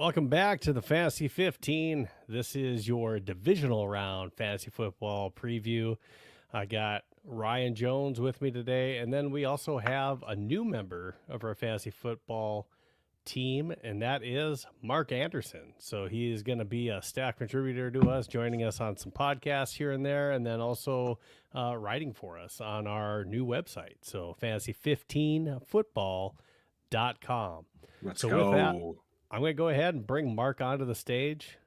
Welcome back to the Fantasy 15. This is your divisional round fantasy football preview. I got Ryan Jones with me today, and then we also have a new member of our fantasy football team, and that is Mark Anderson. So he is going to be a staff contributor to us, joining us on some podcasts here and there, and then also writing for us on our new website. So fantasy15football.com. Let's so go. With that, I'm going to go ahead and bring Mark onto the stage.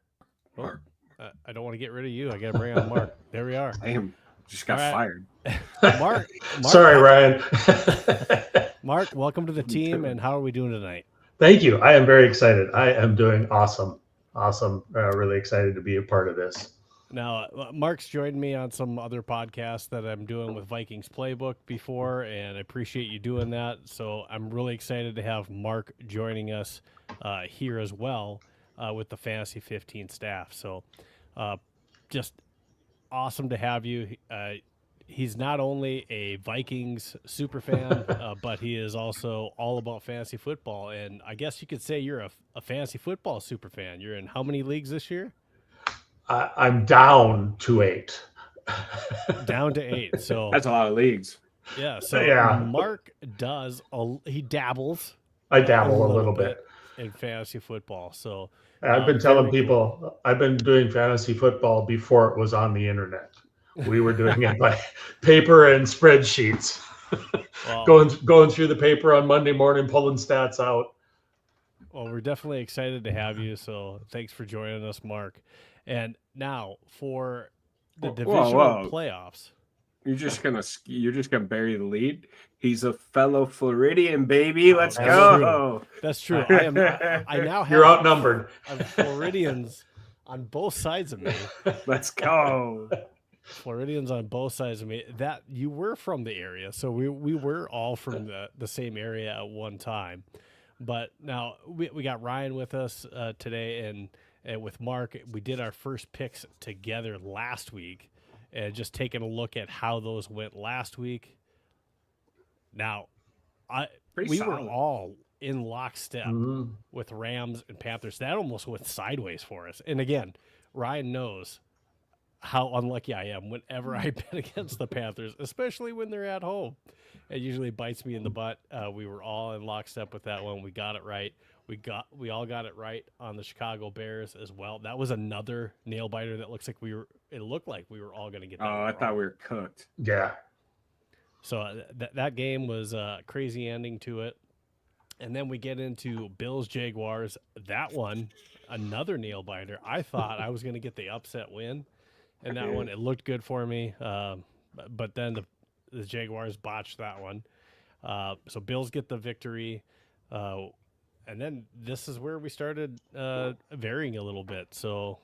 Mark. I don't want to get rid of you. I got to bring on Mark. There we are. Damn, just got fired. Mark, Sorry, Ryan. Mark, welcome to the team. And how are we doing tonight? Thank you. I am very excited. I am doing awesome. Really excited to be a part of this. Now, Mark's joined me on some other podcasts that I'm doing with Vikings Playbook before, and I appreciate you doing that. So I'm really excited to have Mark joining us here as well with the Fantasy 15 staff. So just awesome to have you. He's not only a Vikings super fan, but he is also all about fantasy football. And I guess you could say you're a fantasy football super fan. You're in how many leagues this year? I'm down to 8. Down to 8. So that's a lot of leagues. Yeah. So Mark he dabbles. I dabble a little bit in fantasy football. So I've been telling people I've been doing fantasy football before it was on the internet. We were doing it by paper and spreadsheets. Well, going through the paper on Monday morning, pulling stats out. Well, we're definitely excited to have you. So thanks for joining us, Mark. And now for the divisional playoffs. You're just gonna bury the lead. He's a fellow Floridian, baby. Let's go. That's true. I now have You're outnumbered. Floridians on both sides of me. Let's go. Floridians on both sides of me. That you were from the area, so we were all from the same area at one time. But now we got Ryan with us today, and with Mark, we did our first picks together last week, and just taking a look at how those went last week. Now, we were all in lockstep with Rams and Panthers. That almost went sideways for us. And again, Ryan knows how unlucky I am whenever I bet against the Panthers, especially when they're at home. It usually bites me in the butt. We were all in lockstep with that one. We got it right. We all got it right on the Chicago Bears as well. That was another nail biter that it looked like we were all going to get that. Oh, I thought we were cooked. Yeah. So that game was a crazy ending to it. And then we get into Bills Jaguars. That one, another nail biter. I thought I was going to get the upset win. And that one, it looked good for me. But then the Jaguars botched that one. So Bills get the victory. And then this is where we started varying a little bit. So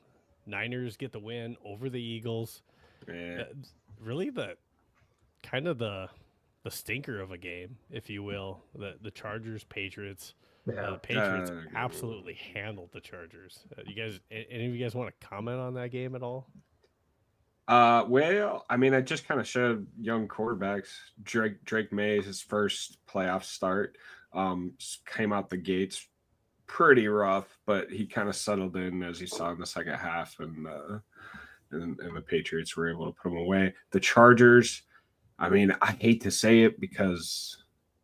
Niners get the win over the Eagles. Really the stinker of a game, if you will. The Chargers, Patriots. The Patriots absolutely handled the Chargers. Any of you guys want to comment on that game at all? Well, I mean, I just kind of showed young quarterbacks. Drake May, his first playoff start, came out the gates pretty rough, but he kind of settled in as you saw in the second half, and the Patriots were able to put him away. The Chargers, I mean, I hate to say it because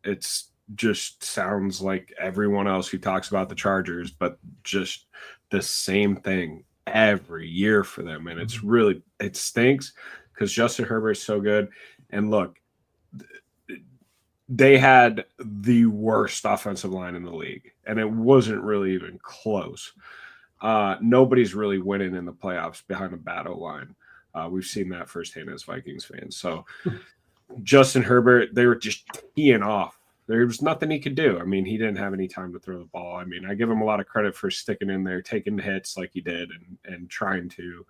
it's just sounds like everyone else who talks about the Chargers, but just the same thing every year for them, and it stinks because Justin Herbert is so good. And look, they had the worst offensive line in the league, and it wasn't really even close. Nobody's really winning in the playoffs behind a bad O-line. We've seen that firsthand as Vikings fans. So Justin Herbert, they were just teeing off. There was nothing he could do. I mean, he didn't have any time to throw the ball. I mean, I give him a lot of credit for sticking in there, taking the hits like he did, and trying to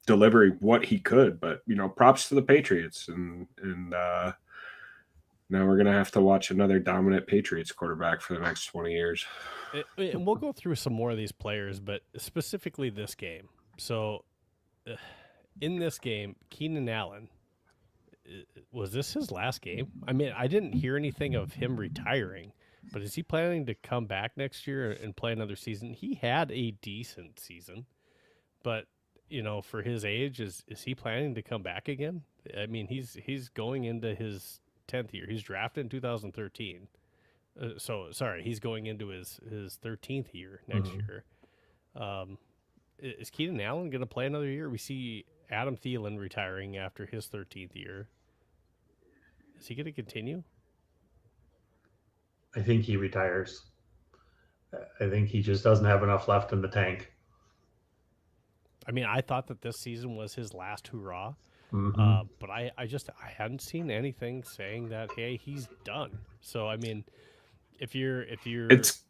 deliver what he could. But, props to the Patriots. And now we're going to have to watch another dominant Patriots quarterback for the next 20 years. And we'll go through some more of these players, but specifically this game. So in this game, Keenan Allen, was this his last game? I mean, I didn't hear anything of him retiring, But is he planning to come back next year and play another season? He had a decent season, but for his age, is he planning to come back again? I mean, he's going into his 10th year. He's drafted in 2013. So sorry, he's going into his 13th year next year. Is Keenan Allen going to play another year? We see Adam Thielen retiring after his 13th year. Is he going to continue? I think he retires. I think he just doesn't have enough left in the tank. I mean, I thought that this season was his last hurrah, but I hadn't seen anything saying that, hey, he's done. So I mean, if you're it's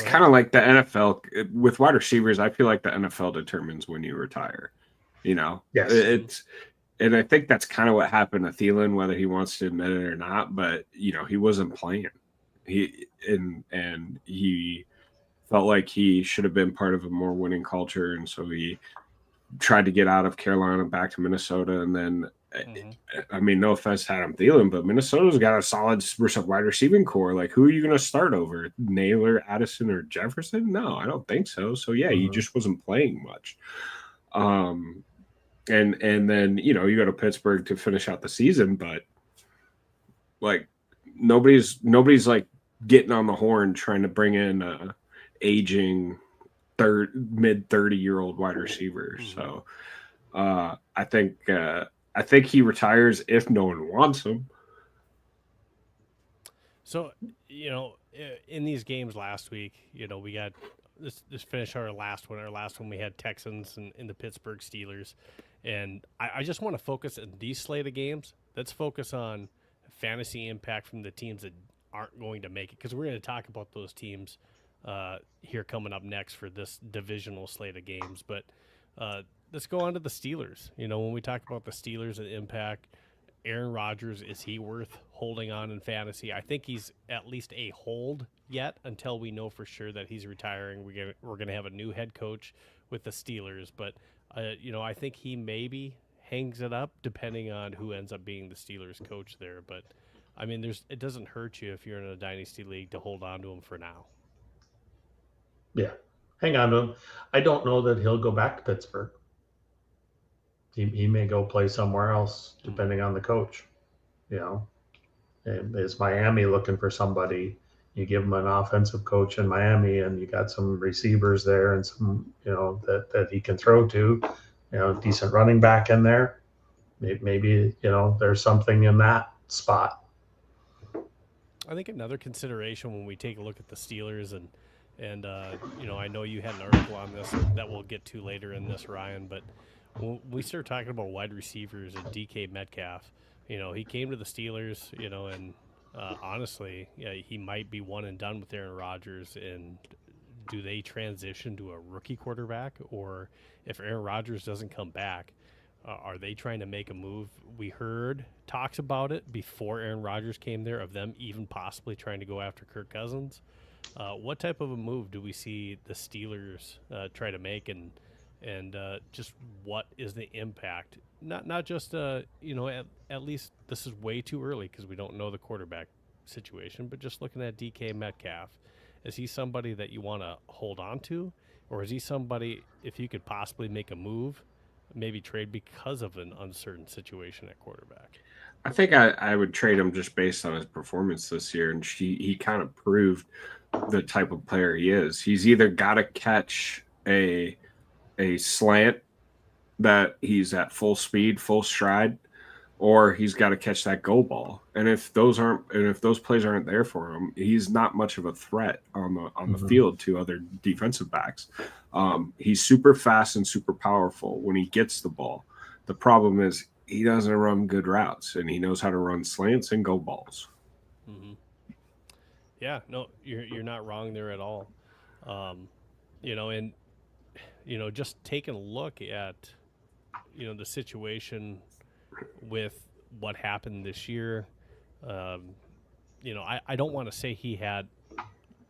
kind of like the NFL with wide receivers. I feel like the NFL determines when you retire. Yes. And I think that's kind of what happened to Thielen, whether he wants to admit it or not. But he wasn't playing. He felt like he should have been part of a more winning culture, and so he tried to get out of Carolina back to Minnesota. And then, I mean, no offense to Adam Thielen, but Minnesota's got a solid wide receiving core. Like, who are you going to start over? Naylor, Addison, or Jefferson? No, I don't think so. So yeah, he just wasn't playing much. And then you go to Pittsburgh to finish out the season, but like nobody's like getting on the horn trying to bring in a aging mid 30-year-old wide receiver. So I think he retires if no one wants him. So in these games last week, we got this finish our last one. Our last one we had Texans and the Pittsburgh Steelers. And I just want to focus on these slate of games. Let's focus on fantasy impact from the teams that aren't going to make it, because we're going to talk about those teams here coming up next for this divisional slate of games. But let's go on to the Steelers. When we talk about the Steelers and impact, Aaron Rodgers, is he worth holding on in fantasy? I think he's at least a hold yet until we know for sure that he's retiring. We're going to have a new head coach with the Steelers, but I think he maybe hangs it up depending on who ends up being the Steelers coach there. But I mean, it doesn't hurt you if you're in a dynasty league to hold on to him for now. Yeah, hang on to him. I don't know that he'll go back to Pittsburgh. He may go play somewhere else depending on the coach. And is Miami looking for somebody? You give them an offensive coach in Miami, and you got some receivers there, and some that he can throw to, decent running back in there. Maybe there's something in that spot. I think another consideration when we take a look at the Steelers, and I know you had an article on this that we'll get to later in this, Ryan, but when we start talking about wide receivers and DK Metcalf, he came to the Steelers, and honestly, he might be one and done with Aaron Rodgers. And do they transition to a rookie quarterback? Or if Aaron Rodgers doesn't come back, are they trying to make a move? We heard talks about it before Aaron Rodgers came there of them even possibly trying to go after Kirk Cousins. What type of a move do we see the Steelers try to make, and just what is the impact? Not just at least this is way too early because we don't know the quarterback situation, but just looking at DK Metcalf, is he somebody that you want to hold on to, or is he somebody, if you could possibly make a move, maybe trade because of an uncertain situation at quarterback? I think I would trade him just based on his performance this year, and he kind of proved the type of player he is. He's either got to catch a slant that he's at full speed, full stride, or he's got to catch that go ball. And if those plays aren't there for him, he's not much of a threat on the field to other defensive backs. He's super fast and super powerful when he gets the ball. The problem is he doesn't run good routes, and he knows how to run slants and go balls. Mm-hmm. Yeah, no, you're not wrong there at all. Just taking a look at the situation with what happened this year. I don't want to say he had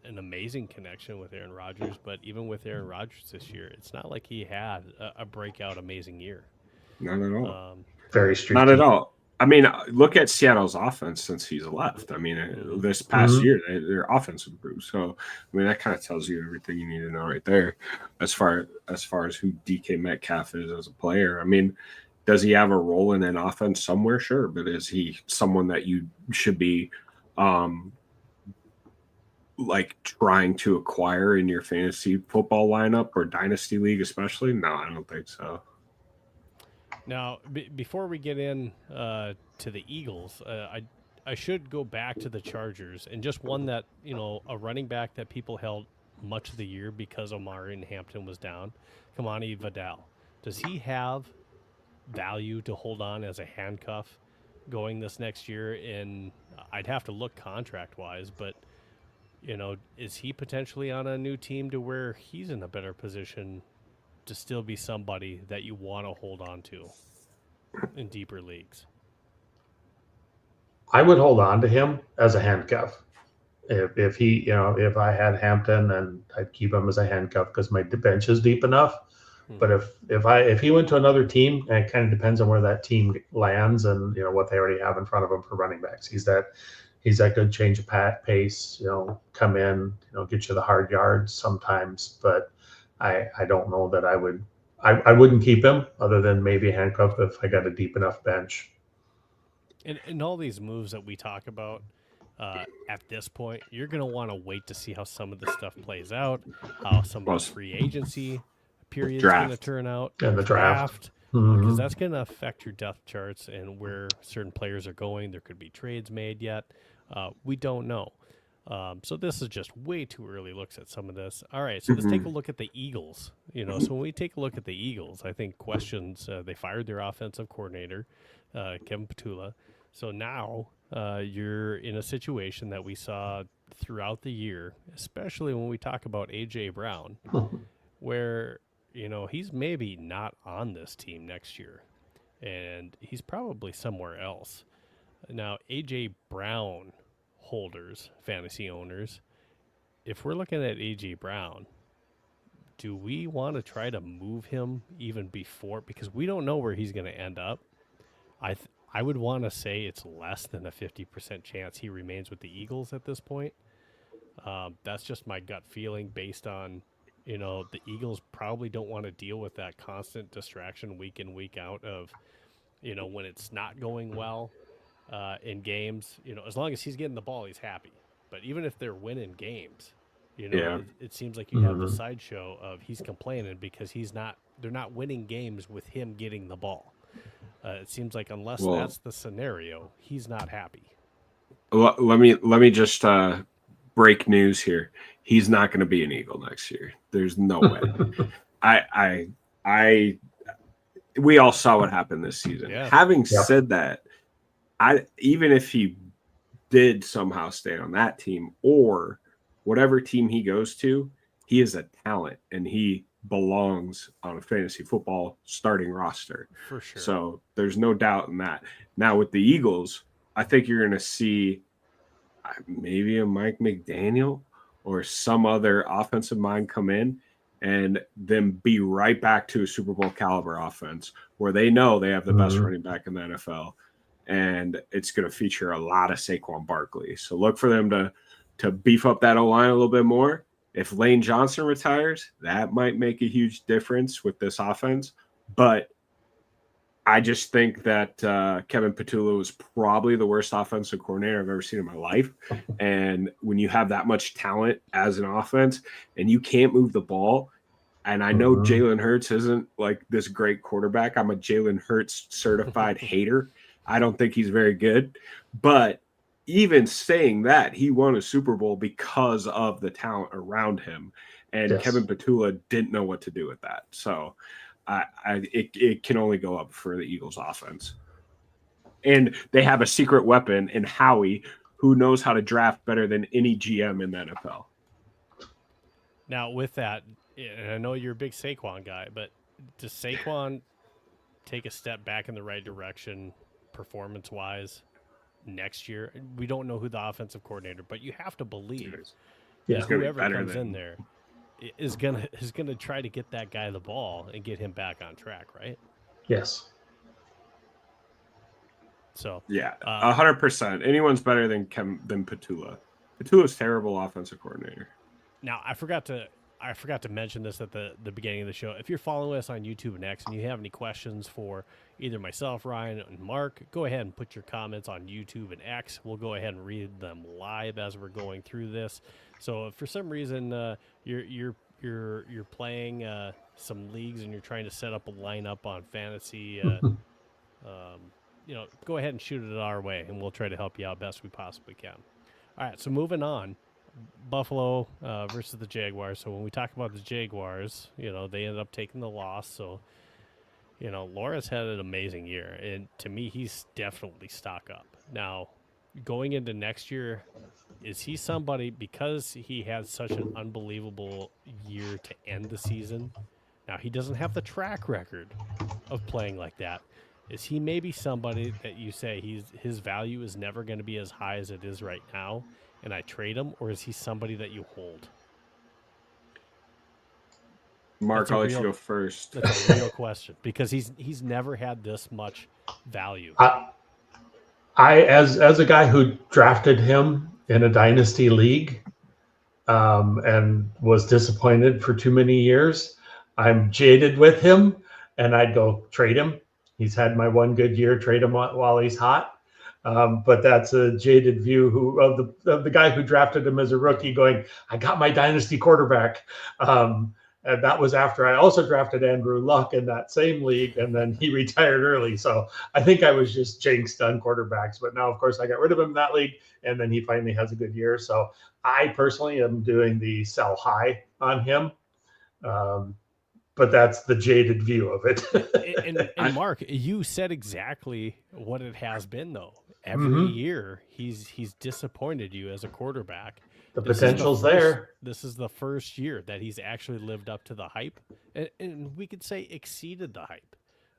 an amazing connection with Aaron Rodgers, but even with Aaron Rodgers this year, it's not like he had a breakout amazing year. Not at all. Very strategic. Not at all. I mean, look at Seattle's offense since he's left. I mean, this past year, their offense improved. So, I mean, that kind of tells you everything you need to know right there, as far as who DK Metcalf is as a player. I mean, does he have a role in an offense somewhere? Sure, but is he someone that you should be, like trying to acquire in your fantasy football lineup or dynasty league, especially? No, I don't think so. Now, before we get in to the Eagles, I should go back to the Chargers and just one that, a running back that people held much of the year because Omari and Hampton was down, Kamani Vidal. Does he have value to hold on as a handcuff going this next year? And I'd have to look contract-wise, but, is he potentially on a new team to where he's in a better position to still be somebody that you want to hold on to in deeper leagues? I would hold on to him as a handcuff. If he, if I had Hampton, and I'd keep him as a handcuff because my bench is deep enough. But if he went to another team, and it kind of depends on where that team lands and what they already have in front of him for running backs. He's that good change of pace. Come in, get you the hard yards sometimes. But I don't know that I wouldn't keep him other than maybe a handcuff if I got a deep enough bench. And all these moves that we talk about at this point, you're going to want to wait to see how some of this stuff plays out, how some of the free agency period is going to turn out, and the draft. Because that's going to affect your depth charts and where certain players are going. There could be trades made yet. We don't know. So this is just way too early looks at some of this. All right, so let's take a look at the Eagles. So when we take a look at the Eagles, I think questions, they fired their offensive coordinator, Kevin Petula. So now you're in a situation that we saw throughout the year, especially when we talk about A.J. Brown, where, he's maybe not on this team next year, and he's probably somewhere else. Now, A.J. Brown holders, fantasy owners, if we're looking at A.J. Brown, do we want to try to move him even before? Because we don't know where he's going to end up. I would want to say it's less than a 50% chance he remains with the Eagles at this point. That's just my gut feeling based on, the Eagles probably don't want to deal with that constant distraction week in, week out of, when it's not going well in games. As long as he's getting the ball, he's happy. But even if they're winning games, it seems like you have the sideshow of he's complaining because they're not winning games with him getting the ball. It seems like unless that's the scenario, he's not happy. Let me just break news here. He's not going to be an Eagle next year. There's no way. We all saw what happened this season. Yeah. Having said that, even if he did somehow stay on that team or whatever team he goes to, he is a talent and he belongs on a fantasy football starting roster. For sure. So there's no doubt in that. Now with the Eagles, I think you're going to see maybe a Mike McDaniel or some other offensive mind come in and then be right back to a Super Bowl caliber offense where they know they have the best running back in the NFL. And it's going to feature a lot of Saquon Barkley. So look for them to beef up that O-line a little bit more. If Lane Johnson retires, that might make a huge difference with this offense. But I just think that Kevin Petula was probably the worst offensive coordinator I've ever seen in my life. And when you have that much talent as an offense and you can't move the ball, and I know Jalen Hurts isn't like this great quarterback. I'm a Jalen Hurts certified hater. I don't think he's very good. But even saying that, he won a Super Bowl because of the talent around him. And Kevin Petula didn't know what to do with that. So it can only go up for the Eagles offense. And they have a secret weapon in Howie who knows how to draft better than any GM in the NFL. Now, with that, and I know you're a big Saquon guy, but does Saquon take a step back in the right direction performance-wise next year? We don't know who the offensive coordinator, but you have to believe that whoever comes in there is gonna try to get that guy the ball and get him back on track, right? Yes. So yeah, 100%. Anyone's better than Petula. Petula's terrible offensive coordinator. now I forgot to mention this at the beginning of the show. If you're following us on YouTube and X and you have any questions for either myself, Ryan, and Mark, go ahead and put your comments on YouTube and X. We'll go ahead and read them live as we're going through this. So if for some reason you're playing some leagues and you're trying to set up a lineup on fantasy, go ahead and shoot it our way, and we'll try to help you out best we possibly can. All right, so moving on. Buffalo versus the Jaguars. So when we talk about the Jaguars, they ended up taking the loss. So, Lawrence had an amazing year. And to me, he's definitely stock up. Now, going into next year, is he somebody, because he had such an unbelievable year to end the season? Now, he doesn't have the track record of playing like that. Is he maybe somebody that you say his value is never going to be as high as it is right now, and I trade him, or is he somebody that you hold? Mark, I'll let you go first. That's a real question, because he's never had this much value. I as a guy who drafted him in a dynasty league, and was disappointed for too many years, I'm jaded with him, and I'd go trade him. He's had my one good year. Trade him while he's hot. But that's a jaded view of the guy who drafted him as a rookie, going, I got my dynasty quarterback. And that was after I also drafted Andrew Luck in that same league, and then he retired early. So I think I was just jinxed on quarterbacks. But now, of course, I got rid of him in that league, and then he finally has a good year. So I personally am doing the sell high on him. But that's the jaded view of it. and Mark, you said exactly what it has been, though. Every year, he's disappointed you as a quarterback. The potential's there. This is the first year that he's actually lived up to the hype, and we could say exceeded the hype.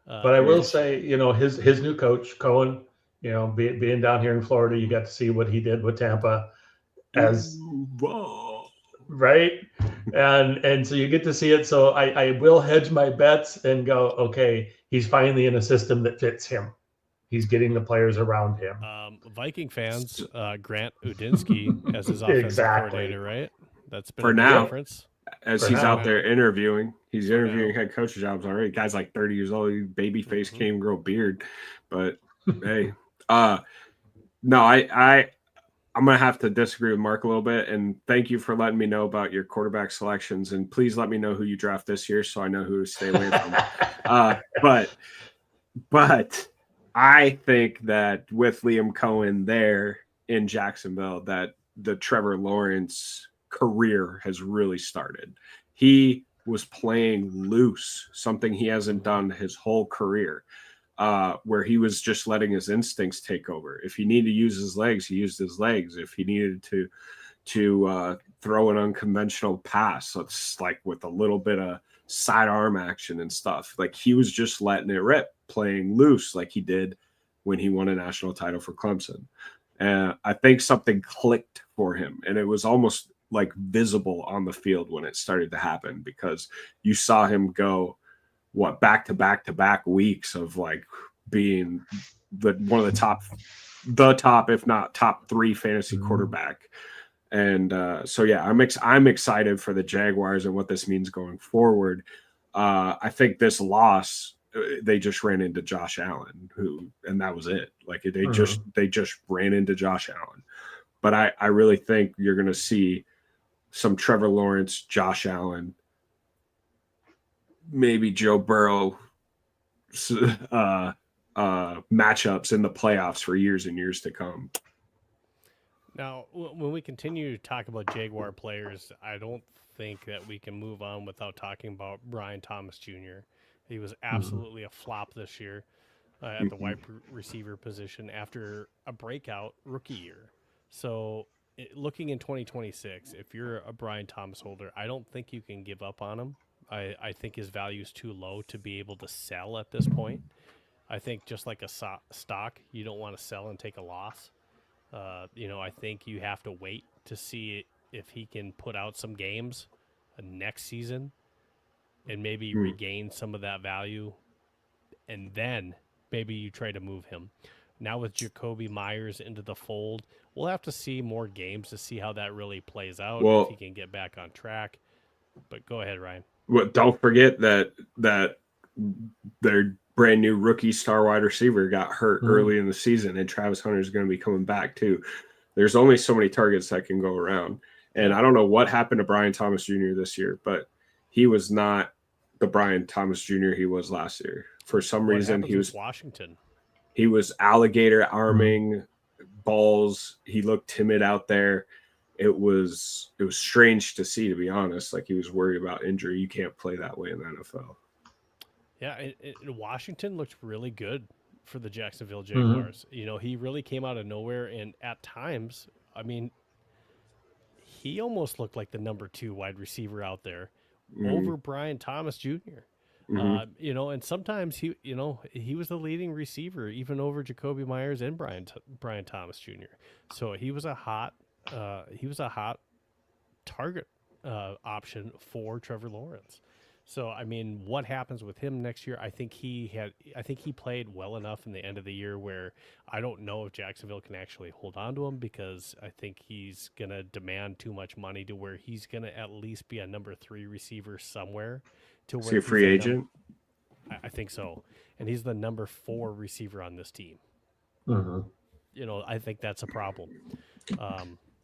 But I will say, his new coach, Cohen, being down here in Florida, you got to see what he did with Tampa right? And so you get to see it. So I will hedge my bets and go, okay, he's finally in a system that fits him. He's getting the players around him. Viking fans, Grant Udinsky as his offensive coordinator, right? That's been for a now. Difference. As he's out there interviewing, he's interviewing head coach jobs already. Guy's like 30 years old, baby face, can't even grow a beard. But hey, no, I'm going to have to disagree with Mark a little bit, and thank you for letting me know about your quarterback selections, and please let me know who you draft this year so I know who to stay away from. But I think that with Liam Cohen there in Jacksonville, that the Trevor Lawrence career has really started. He was playing loose, something he hasn't done his whole career. Where he was just letting his instincts take over. If he needed to use his legs, he used his legs. If he needed to throw an unconventional pass, so it's like with a little bit of sidearm action and stuff, like he was just letting it rip, playing loose like he did when he won a national title for Clemson. And I think something clicked for him, and it was almost like visible on the field when it started to happen, because you saw him go back to back weeks of like being one of the top, if not top 3 fantasy quarterback. And so, yeah, I'm excited for the Jaguars and what this means going forward. I think this loss, they just ran into Josh Allen, and that was it. Like they just ran into Josh Allen. But I really think you're going to see some Trevor Lawrence, Josh Allen, maybe Joe Burrow matchups in the playoffs for years and years to come. Now, when we continue to talk about Jaguar players, I don't think that we can move on without talking about Brian Thomas Jr. He was absolutely a flop this year at the wide receiver position after a breakout rookie year. So looking in 2026, if you're a Brian Thomas holder, I don't think you can give up on him. I think his value is too low to be able to sell at this point. I think just like a stock, you don't want to sell and take a loss. I think you have to wait to see if he can put out some games next season and maybe regain some of that value, and then maybe you try to move him. Now with Jacoby Myers into the fold, we'll have to see more games to see how that really plays out, if he Well, can get back on track. But go ahead, Ryan. don't forget that their brand new rookie star wide receiver got hurt early in the season, and Travis Hunter is going to be coming back too. There's only so many targets that can go around. And I don't know what happened to Brian Thomas Jr. this year, but he was not the Brian Thomas Jr. he was last year. For some reason, he was Washington. He was alligator arming balls. He looked timid out there. It was strange to see, to be honest. Like, he was worried about injury. You can't play that way in the NFL. Yeah, Washington looked really good for the Jacksonville Jaguars. You know, he really came out of nowhere, and at times, I mean, he almost looked like the number 2 wide receiver out there over Brian Thomas Jr. You know, and sometimes he was the leading receiver even over Jacoby Myers and Brian Thomas Jr. So he was a hot target option for Trevor Lawrence. So, I mean, what happens with him next year? I think he played well enough in the end of the year where I don't know if Jacksonville can actually hold on to him, because I think he's going to demand too much money to where he's going to at least be a number 3 receiver somewhere. To Is he a free agent? I think so. And he's the number 4 receiver on this team. You know, I think that's a problem.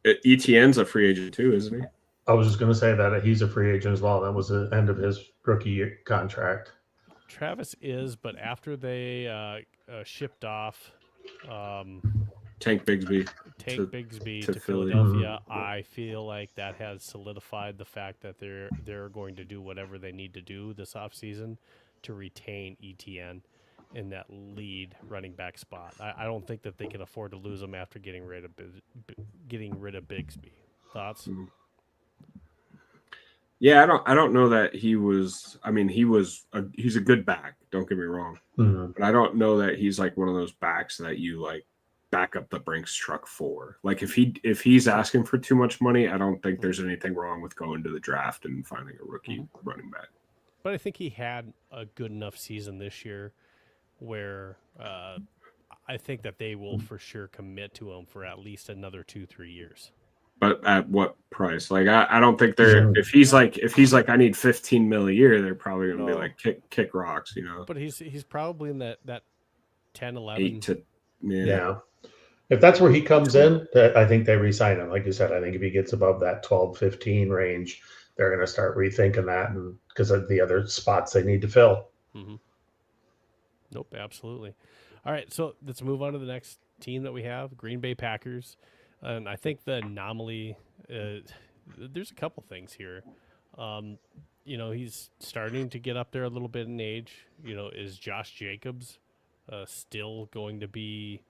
ETN's a free agent too, isn't he? I was just going to say that he's a free agent as well. That was the end of his rookie contract. Travis is, but after they shipped off Tank Bigsby to Philadelphia, I feel like that has solidified the fact that they're going to do whatever they need to do this offseason to retain ETN in that lead running back spot. I don't think that they can afford to lose him after getting rid of Bigsby. Thoughts? Yeah, I don't know that he was. I mean, he's a good back. Don't get me wrong, but I don't know that he's like one of those backs that you like back up the Brinks truck for. Like, if he's asking for too much money, I don't think there's anything wrong with going to the draft and finding a rookie running back. But I think he had a good enough season this year where I think that they will for sure commit to him for at least another 2-3 years. But at what price? Like, I don't think they're if he's like I need 15 mil a year, they're probably going to be like kick rocks, you know. But he's probably in that 10, 11. 8 to yeah. If that's where he comes in, I think they re-sign him. Like you said, I think if he gets above that 12, 15 range, they're going to start rethinking that, and because of the other spots they need to fill. Nope, absolutely. All right, so let's move on to the next team that we have, Green Bay Packers. And I think the anomaly, there's a couple things here. You know, he's starting to get up there a little bit in age. You know, is Josh Jacobs still going to be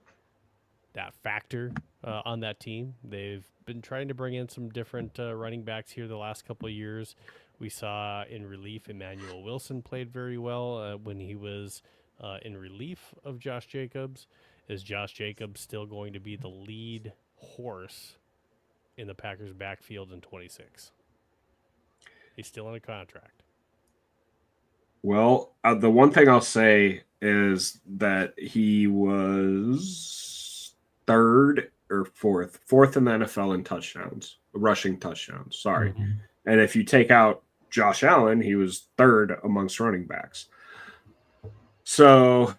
that factor on that team? They've been trying to bring in some different running backs here the last couple of years. We saw in relief, Emmanuel Wilson played very well when he was in relief of Josh Jacobs. Is Josh Jacobs still going to be the lead horse in the Packers backfield in 26? He's still in a contract. Well, the one thing I'll say is that he was third or fourth in the NFL in touchdowns, rushing touchdowns. Sorry. And if you take out Josh Allen, he was third amongst running backs. So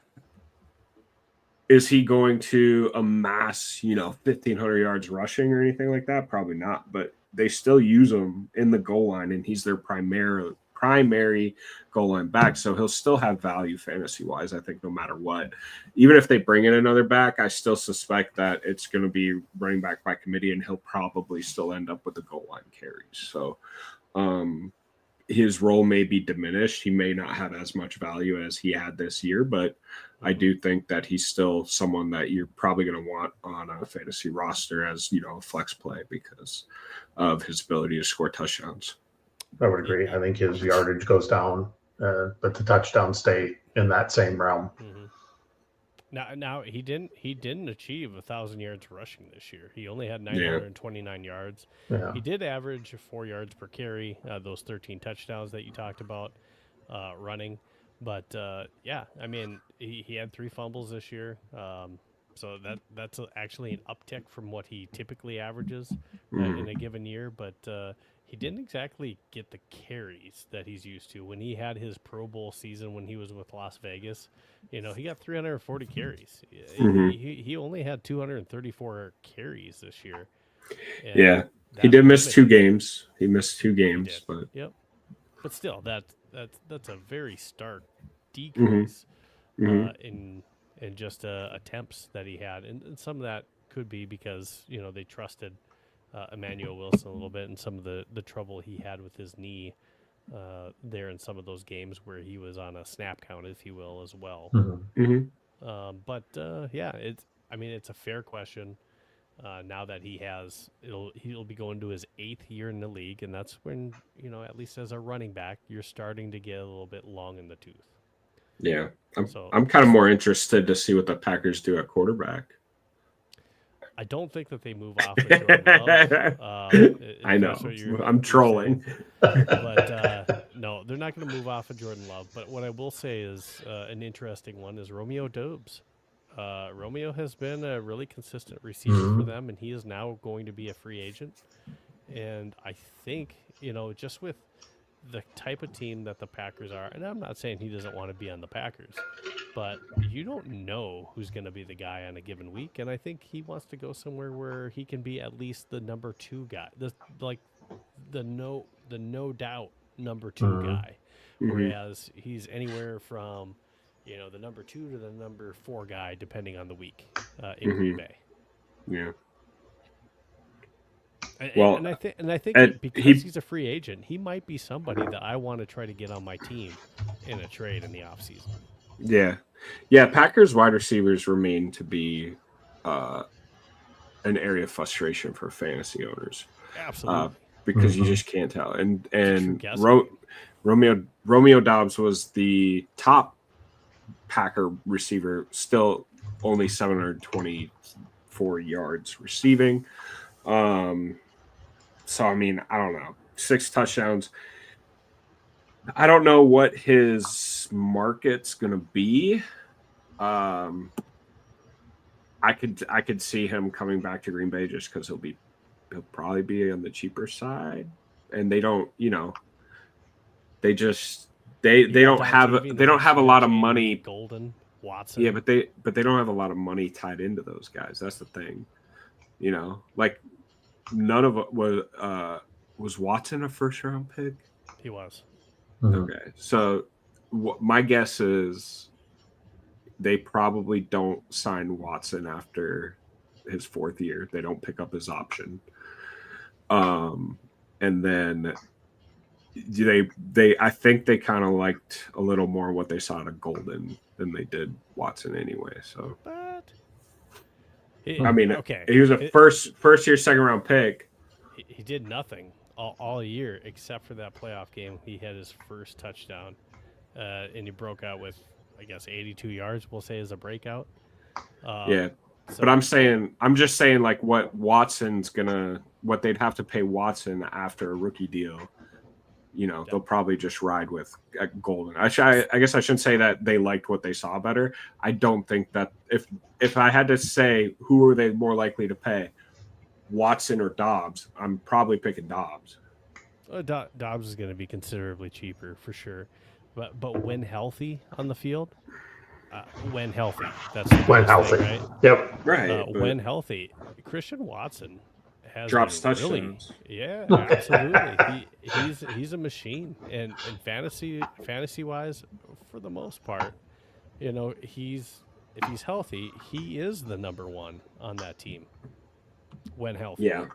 is he going to amass, 1,500 yards rushing or anything like that? Probably not, but they still use him in the goal line, and he's their primary goal line back. So he'll still have value fantasy-wise, I think, no matter what. Even if they bring in another back, I still suspect that it's going to be running back by committee, and he'll probably still end up with the goal line carries. So his role may be diminished. He may not have as much value as he had this year, but I do think that he's still someone that you're probably going to want on a fantasy roster as, a flex play because of his ability to score touchdowns. I would agree. I think his yardage goes down, but the touchdowns stay in that same realm. Now he didn't achieve 1,000 yards rushing this year. He only had 929 yards. Yeah. He did average 4 yards per carry. Those 13 touchdowns that you talked about running, but I mean he had 3 fumbles this year. So that's actually an uptick from what he typically averages Mhm. in a given year. But he didn't exactly get the carries that he's used to. When he had his Pro Bowl season when he was with Las Vegas, he got 340 carries. Mhm. He only had 234 carries this year, Yeah, and he that did miss 2 limited. games. He missed 2 He games, did. but Yep. But still, that's a very stark mhm. decrease Mhm. in just attempts that he had, and some of that could be because they trusted Emmanuel Wilson a little bit, and some of the trouble he had with his knee there in some of those games where he was on a snap count, if you will, as well. Mhm. Mhm. But yeah, it's a fair question. Now that he'll be going to his 8th year in the league, and that's when at least as a running back, you're starting to get a little bit long in the tooth. Yeah. So I'm kind of more interested to see what the Packers do at quarterback. I don't think that they move off of Jordan Love. I If that's know. what you're I'm you're saying, trolling. but no, they're not going to move off of Jordan Love. But what I will say is an interesting one is Romeo Doubs. Romeo has been a really consistent receiver for Mhm. them, and he is now going to be a free agent. And I think, just with the type of team that the Packers are, and I'm not saying he doesn't want to be on the Packers, but you don't know who's going to be the guy on a given week. And I think he wants to go somewhere where he can be at least the number 2 guy, the no doubt number 2 Mhm. guy. Mhm. Whereas he's anywhere from, the number 2 to the number 4 guy, depending on the week in Green Mhm. Bay. Yeah. And, Well, and I think and because he he's a free agent, he might be somebody that I want to try to get on my team in a trade in the offseason. yeah. Yeah, Packers wide receivers remain to be uh an area of frustration for fantasy owners. Uh Absolutely. because you Mhm. just can't tell. You're And guessing. Romeo Dobbs was the top Packer receiver, still only 724 yards receiving. Um, so I mean, I don't know, 6 touchdowns. I don't know what his market's gonna be. Um, I could see him coming back to Green Bay just because he'll probably be on the cheaper side, and they don't, they just You they got don't have Dontavian, they and don't you have a still got lot of Jane money. Golden, Yeah, Watson. but they don't have a lot of money tied into those guys. That's the thing. Like none of it was Watson a first round pick? He was. Mhm. Okay, so my guess is they probably don't sign Watson after his 4th year. They don't pick up his option. And then I think they kind of liked a little more what they saw of Golden than they did Watson anyway. So But I mean, okay, he was a first year 2nd round pick. he did nothing all year except for that playoff game. He had his first touchdown, and he broke out with, I guess, 82 yards. We'll say as a breakout. Yeah, but So I'm just saying like what they'd have to pay Watson after a rookie deal. They'll probably just ride with Golden. I guess I shouldn't say that they liked what they saw better. I don't think that if I had to say who are they more likely to pay, Watson or Dobbs, I'm probably picking Dobbs. Dobbs is going to be considerably cheaper for sure, but when healthy on the field, when healthy, that's the When biggest thing, healthy. right? Yep. Right, but When healthy, Christian Watson has drops been really, touchdowns. yeah, absolutely. He's a machine, and fantasy wise, for the most part, if he's healthy, he is the number 1 on that team when healthy. Yeah,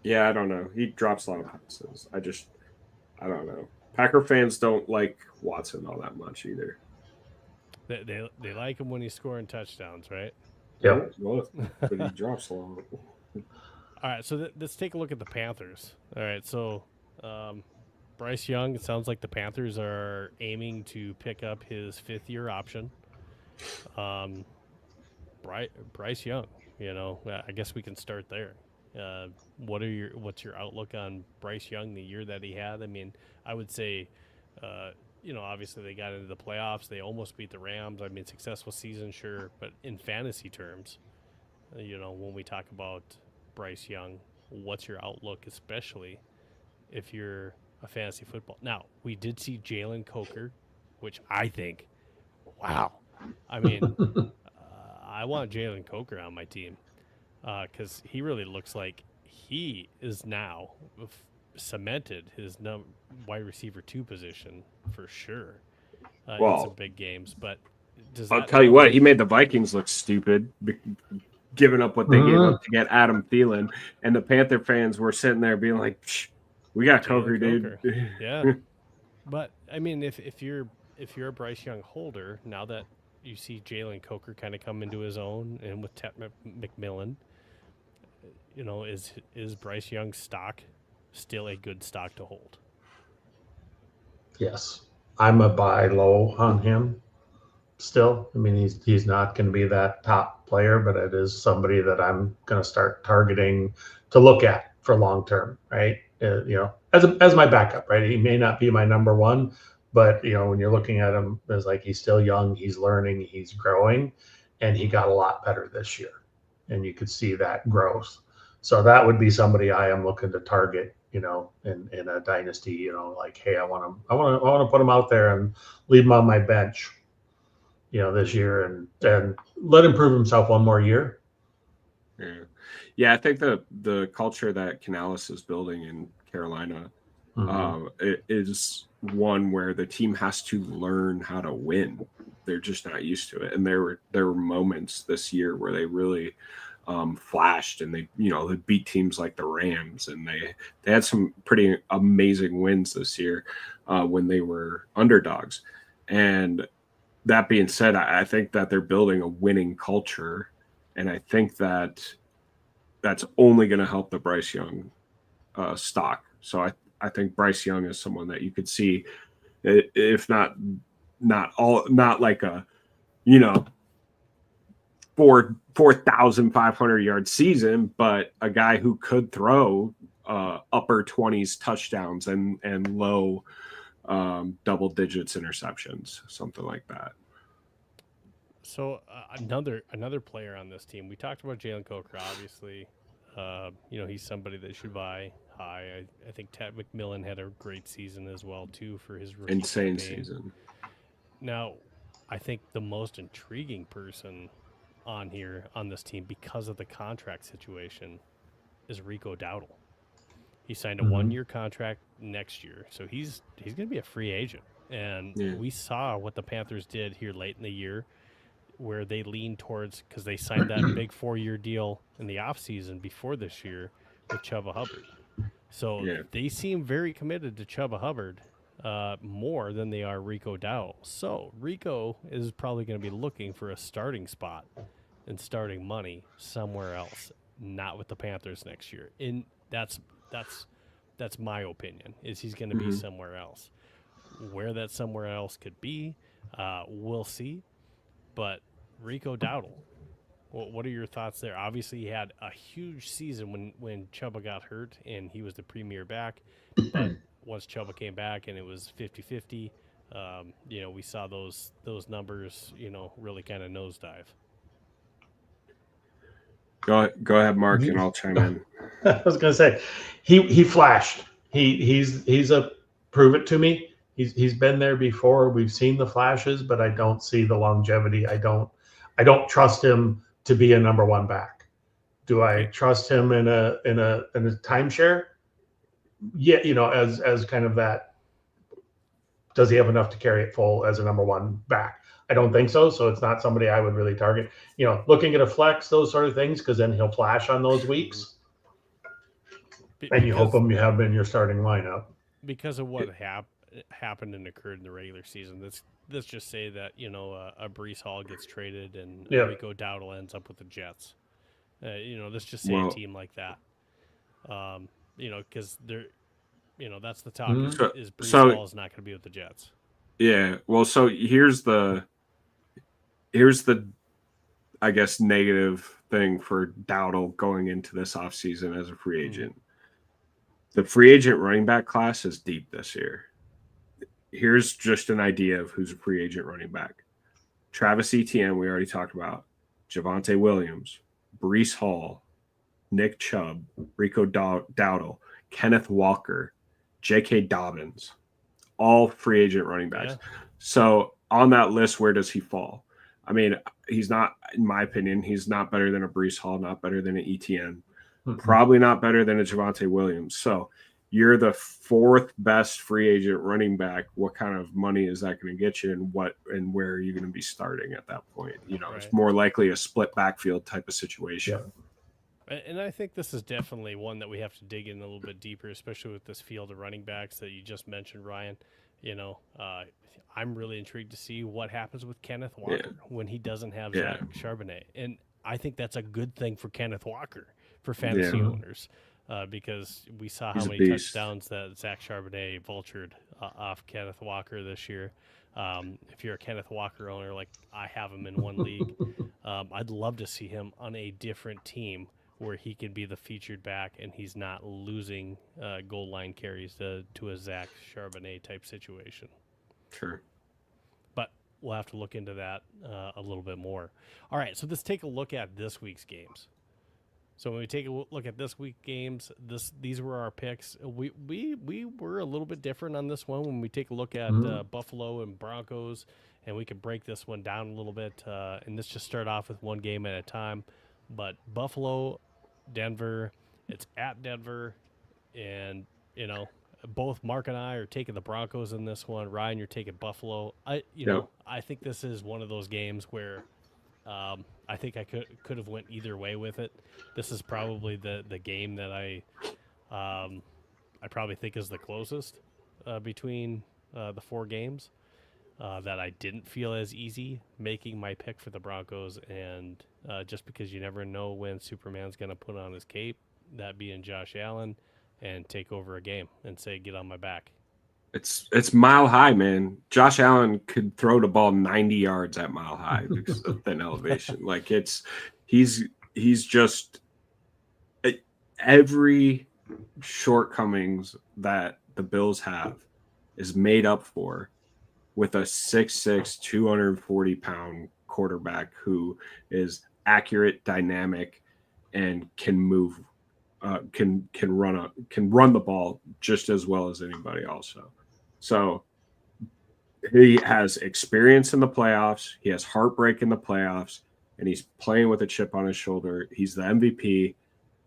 yeah. I don't know. He drops a lot of passes. I don't know. Packer fans don't like Watson all that much either. They like him when he's scoring touchdowns, right? Yep. Well, but he drops a lot. All right, so let's take a look at the Panthers. All right, so Bryce Young, it sounds like the Panthers are aiming to pick up his 5th-year option. Um, Bryce Young, I guess we can start there. What's your outlook on Bryce Young the year that he had? I mean, I would say, obviously they got into the playoffs. They almost beat the Rams. I mean, successful season, sure, but in fantasy terms, when we talk about Bryce Young, what's your outlook, especially if you're a fantasy football? Now, we did see Jalen Coker, which I think, wow. I mean, I want Jalen Coker on my team because he really looks like he is now cemented his wide receiver 2 position for sure in some Well, big games. But does I'll that tell you now what, make he made the Vikings look stupid, giving up what they gave up to get Adam Thielen, and the Panther fans were sitting there being like, "We got Coker, Jalen dude." Coker? Yeah, but I mean, if you're a Bryce Young holder, now that you see Jalen Coker kind of come into his own, and with Ted McMillan, is Bryce Young's stock still a good stock to hold? Yes, I'm a buy low on him still. I mean, he's not going to be that top player, but it is somebody that I'm going to start targeting to look at for long term, right? As my backup, right? He may not be my number one, but when you're looking at him as like he's still young, he's learning, he's growing, and he got a lot better this year, and you could see that growth. So that would be somebody I am looking to target, in a dynasty, like, hey, I want to put him out there and leave him on my bench, this year and let him prove himself one more year. Yeah. I think the culture that Canales is building in Carolina is one where the team has to learn how to win. They're just not used to it, and there were moments this year where they really flashed, and they beat teams like the Rams, and they had some pretty amazing wins this year when they were underdogs. And that being said, I think that they're building a winning culture, and I think that that's only going to help the Bryce Young stock. So I think Bryce Young is someone that you could see, if not like a 4,500 yard season, but a guy who could throw upper 20s touchdowns and low double digits interceptions, something like that. So another player on this team. We talked about Jalen Coker, obviously. He's somebody that should buy high. I think Ted McMillan had a great season as well too for his rookie Insane campaign. season. Now, I think the most intriguing person on this team because of the contract situation is Rico Dowdle. He signed a 1-year contract next year, so he's going to be a free agent. And we saw what the Panthers did here late in the year, where they leaned towards, because they signed that big 4-year deal in the offseason before this year with Chuba Hubbard. So they seem very committed to Chuba Hubbard more than they are Rico Dowdle. So Rico is probably going to be looking for a starting spot and starting money somewhere else, not with the Panthers next year. And that's my opinion, is he's going to be somewhere else. Where that somewhere else could be, we'll see. But Rico Dowdle, what are your thoughts there? Obviously, he had a huge season when Chuba got hurt, and he was the premier back. But once Chuba came back and it was 50-50, we saw those numbers, really kind of nosedive. Go ahead, Mark, and I'll chime in. I was going to say, he flashed. He's a prove it to me. He's been there before. We've seen the flashes, but I don't see the longevity. I don't trust him to be a number one back. Do I trust him in a timeshare? Yeah, as kind of that. Does he have enough to carry it full as a number one back? I don't think so. So it's not somebody I would really target. Looking at a flex, those sort of things, because then he'll flash on those weeks. And you hope you have him in your starting lineup. Because of what happened and occurred in the regular season, let's just say that a Breece Hall gets traded and Rico Dowdle ends up with the Jets. Let's just say a team like that. Because they're, that's the talk is Breece Hall is not going to be with the Jets. Yeah. Well, so here's the I guess negative thing for Dowdle going into this offseason as a free agent. The free agent running back class is deep this year. Here's just an idea of who's a free agent running back. Travis Etienne, we already talked about. Javonte Williams, Breece Hall, Nick Chubb, Rico Dowdle, Kenneth Walker, J.K. Dobbins, all free agent running backs. Yeah. So on that list, where does he fall? I mean, he's not, in my opinion, he's not better than a Breece Hall, not better than an ETN, probably not better than a Javonte Williams. So you're the fourth best free agent running back. What kind of money is that going to get you, and where are you going to be starting at that point? It's more likely a split backfield type of situation. Yeah. And I think this is definitely one that we have to dig in a little bit deeper, especially with this field of running backs that you just mentioned, Ryan. I'm really intrigued to see what happens with Kenneth Walker when he doesn't have Zach Charbonnet. And I think that's a good thing for Kenneth Walker, for fantasy owners, because we saw how many touchdowns that Zach Charbonnet vultured off Kenneth Walker this year. If you're a Kenneth Walker owner, like I have him in one league, I'd love to see him on a different team where he can be the featured back and he's not losing goal line carries to a Zach Charbonnet type situation. Sure. But we'll have to look into that a little bit more. All right, so let's take a look at this week's games. So when we take a look at this week's games, these were our picks. We were a little bit different on this one when we take a look at Buffalo and Broncos, and we could break this one down a little bit. And let's just start off with one game at a time. But Buffalo, Denver, it's at Denver, and both Mark and I are taking the Broncos in this one. Ryan, you're taking Buffalo. I think this is one of those games where I think I could have went either way with it. This is probably the game that I probably think is the closest between the four games that I didn't feel as easy making my pick for the Broncos, and just because you never know when Superman's going to put on his cape, that being Josh Allen, and take over a game and say, get on my back. It's Mile High, man. Josh Allen could throw the ball 90 yards at Mile High because of thin elevation. Like he's just every shortcomings that the Bills have is made up for with a 6'6", 240-pound quarterback who is accurate, dynamic, and can move, can run the ball just as well as anybody also. So he has experience in the playoffs. He has heartbreak in the playoffs, and he's playing with a chip on his shoulder. He's the MVP.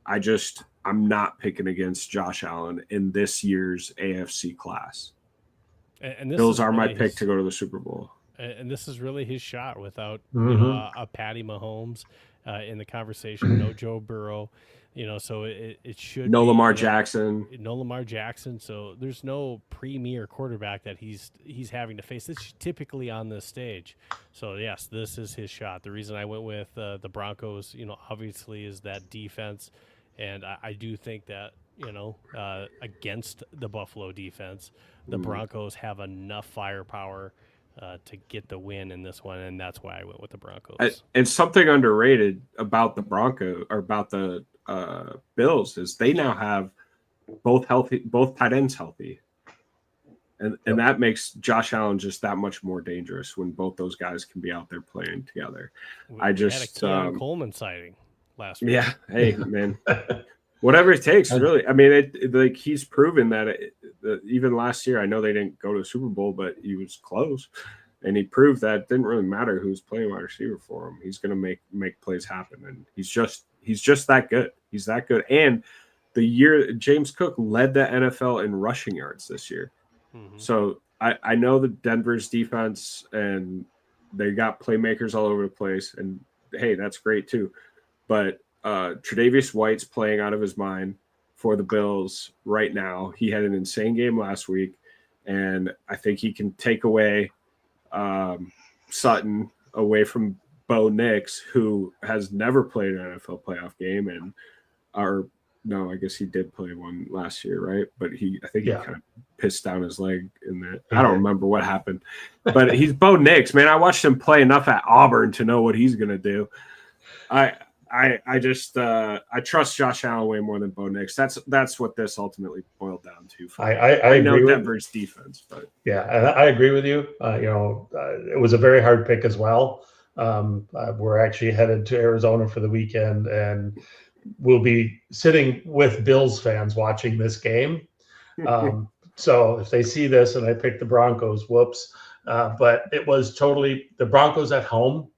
I'm not picking against Josh Allen in this year's AFC class. And this Bills are my pick to go to the Super Bowl. And this is really his shot without a Patty Mahomes in the conversation. No Joe Burrow. So it should no be, Lamar Jackson. No Lamar Jackson. So there's no premier quarterback that he's having to face. It's typically on this stage. So yes, this is his shot. The reason I went with the Broncos, obviously is that defense, and I do think that against the Buffalo defense, the Broncos have enough firepower to get the win in this one, and that's why I went with the Broncos. And something underrated about the about the Bills is they now have both tight ends healthy, and that makes Josh Allen just that much more dangerous when both those guys can be out there playing together. We had a Keon Coleman sighting last week. Yeah, hey man, whatever it takes, really. I mean, he's proven that even last year. I know they didn't go to the Super Bowl, but he was close. And he proved that it didn't really matter who was playing wide receiver for him. He's going to make plays happen, and he's just that good. He's that good. And the year James Cook led the NFL in rushing yards this year. So I know the Denver's defense, and they got playmakers all over the place. And hey, that's great too. But Tre'Davious White's playing out of his mind for the Bills right now. He had an insane game last week, and I think he can take away Sutton away from Bo Nix, who has never played an NFL playoff game, I guess he did play one last year, right? But he kind of pissed down his leg in that. I don't remember what happened, but he's Bo Nix, man. I watched him play enough at Auburn to know what he's gonna do. I trust Josh Allen way more than Bo Nix. That's what this ultimately boiled down to. I know Denver's defense, but yeah, I agree with you. It was a very hard pick as well. We're actually headed to Arizona for the weekend, and we'll be sitting with Bills fans watching this game. So if they see this and I pick the Broncos, whoops. But it was totally the Broncos at home,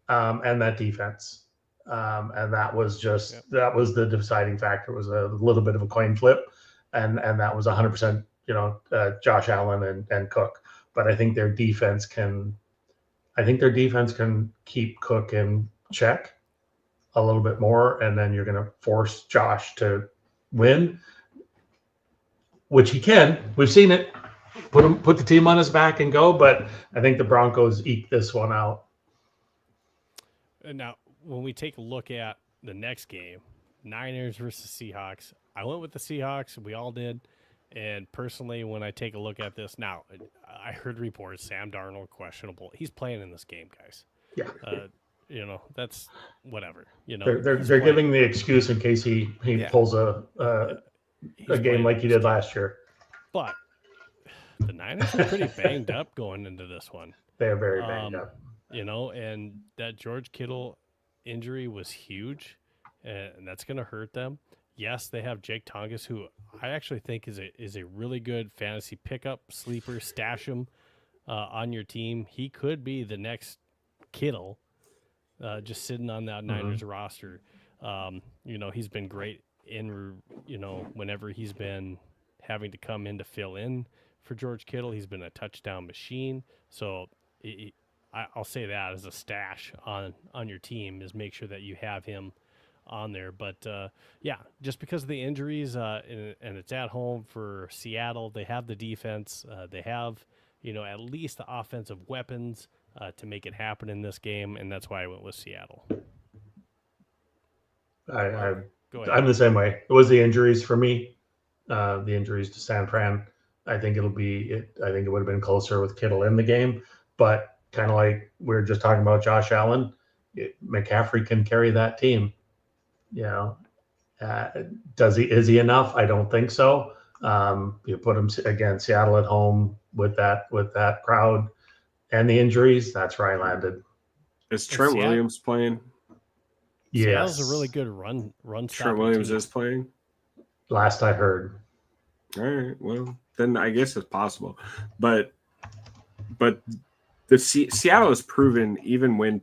and that defense. And that was just that was the deciding factor. It was a little bit of a coin flip, and that was 100%. Josh Allen and Cook. But I think their defense can. I think their defense can keep Cook in check a little bit more, and then you're going to force Josh to win, which he can. We've seen it. Put the team on his back and go. But I think the Broncos eke this one out. And now, when we take a look at the next game, Niners versus Seahawks, I went with the Seahawks. We all did. And personally, when I take a look at this now, I heard reports Sam Darnold questionable. He's playing in this game, guys. Yeah. That's whatever. They're giving the excuse in case he pulls a game like he did last year. But the Niners are pretty banged up going into this one. They are very banged up. And that George Kittle injury was huge, and that's going to hurt them. Yes, they have Jake Tongas, who I actually think is a really good fantasy pickup, sleeper, stash him on your team. He could be the next Kittle, just sitting on that Niners roster. He's been great whenever he's been having to come in to fill in for George Kittle. He's been a touchdown machine. So I'll say that as a stash on your team is make sure that you have him on there. But just because of the injuries and it's at home for Seattle, they have the defense, they have at least the offensive weapons to make it happen in this game, and that's why I went with Seattle. I'm the same way. It was the injuries for me, the injuries to San Fran. I think it would have been closer with Kittle in the game, but kind of like we were just talking about Josh Allen, McCaffrey can carry that team. Is he enough? I don't think so. You put him again, Seattle at home with that crowd and the injuries. That's where I landed. Is Trent Williams playing? Yes, Seattle's a really good run. Trent Williams is playing. Last I heard. All right. Well, then I guess it's possible, but Seattle has proven even when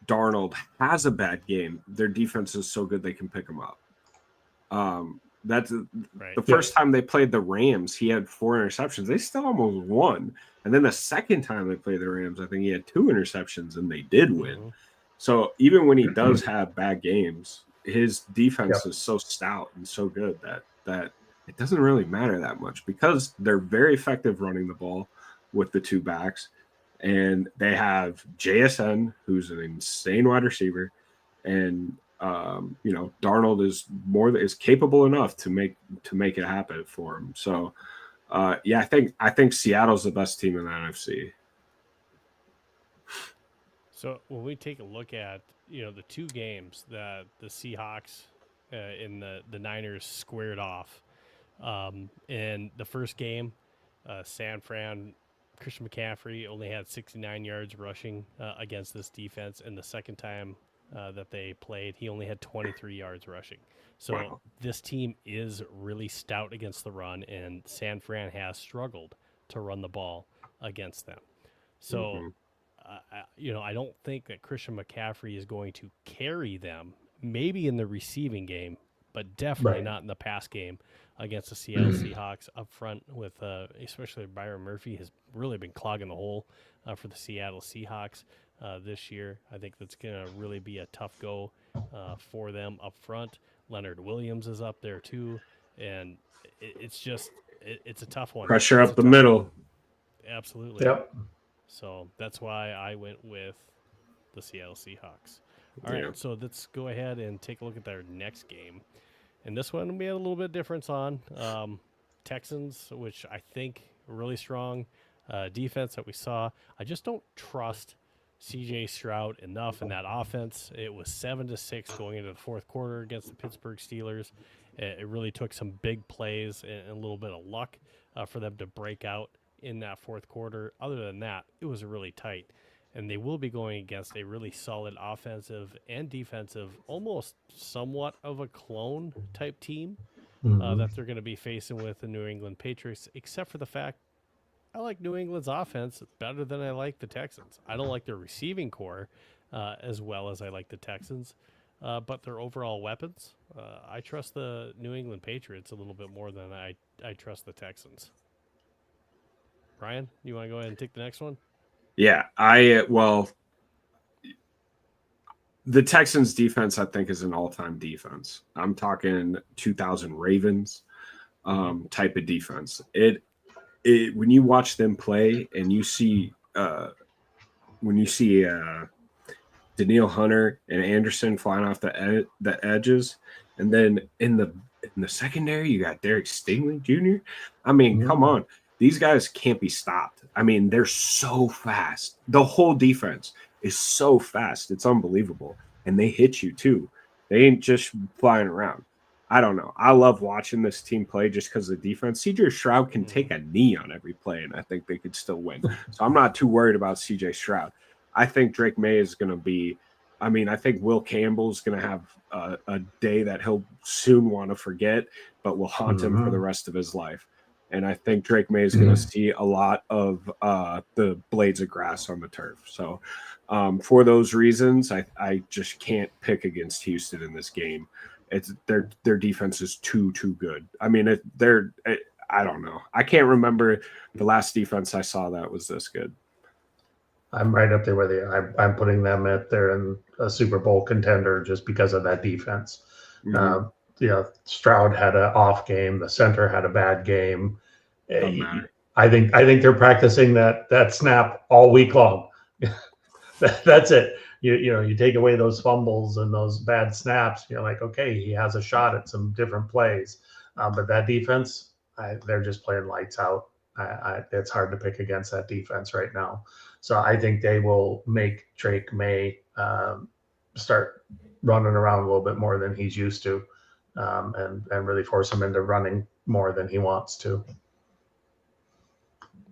Darnold has a bad game, their defense is so good they can pick him up. That's right. The first time they played the Rams, he had 4 interceptions. They still almost won. And then the second time they played the Rams, I think he had 2 interceptions, and they did win. Mm-hmm. So even when he does have bad games, his defense is so stout and so good that it doesn't really matter that much because they're very effective running the ball with the 2 backs. And they have JSN, who's an insane wide receiver, and Darnold is capable enough to make it happen for him. So, I think Seattle's the best team in the NFC. So when we take a look at the 2 games that the Seahawks and the Niners squared off, in the first game, San Fran. Christian McCaffrey only had 69 yards rushing against this defense, and the second time that they played, he only had 23 yards rushing. So This team is really stout against the run, and San Fran has struggled to run the ball against them. So, I don't think that Christian McCaffrey is going to carry them, maybe in the receiving game, but definitely not in the pass game against the Seattle Seahawks up front with especially Byron Murphy has really been clogging the hole for the Seattle Seahawks this year. I think that's going to really be a tough go for them up front. Leonard Williams is up there too, and it's a tough one. Pressure up the middle. Absolutely. Yep. So that's why I went with the Seattle Seahawks. All right, so let's go ahead and take a look at their next game. And this one we had a little bit of difference on. Texans, which I think really strong defense that we saw. I just don't trust C.J. Stroud enough in that offense. It was 7-6 going into the fourth quarter against the Pittsburgh Steelers. It really took some big plays and a little bit of luck for them to break out in that fourth quarter. Other than that, it was really tight. and they will be going against a really solid offensive and defensive, almost somewhat of a clone type team that they're going to be facing with the New England Patriots, except for the fact I like New England's offense better than I like the Texans. I don't like their receiving core as well as I like the Texans, but their overall weapons, I trust the New England Patriots a little bit more than I trust the Texans. Brian, you want to go ahead and take the next one? Yeah, the Texans defense, I think, is an all-time defense. I'm talking 2000 Ravens type of defense. When you watch them play and you see Danielle Hunter and Anderson flying off the edges, and then in the secondary you got Derek Stingley Jr. I mean, come on. These guys can't be stopped. I mean, they're so fast. The whole defense is so fast. It's unbelievable. And they hit you too. They ain't just flying around. I don't know. I love watching this team play just because of the defense. CJ Stroud can take a knee on every play, and I think they could still win. So I'm not too worried about CJ Stroud. I think Drake May is going to be – I think Will Campbell's going to have a day that he'll soon want to forget, but will haunt him for the rest of his life. And I think Drake May is going to see a lot of the blades of grass on the turf. So for those reasons, I just can't pick against Houston in this game. It's their defense is too good. I mean, I don't know. I can't remember the last defense I saw that was this good. I'm right up there with you. I'm putting them they're in a Super Bowl contender just because of that defense. Stroud had an off game. The center had a bad game. I think they're practicing that snap all week long. That's it. You take away those fumbles and those bad snaps. You're like, okay, he has a shot at some different plays. But that defense, they're just playing lights out. It's hard to pick against that defense right now. So I think they will make Drake May start running around a little bit more than he's used to. And really force him into running more than he wants to.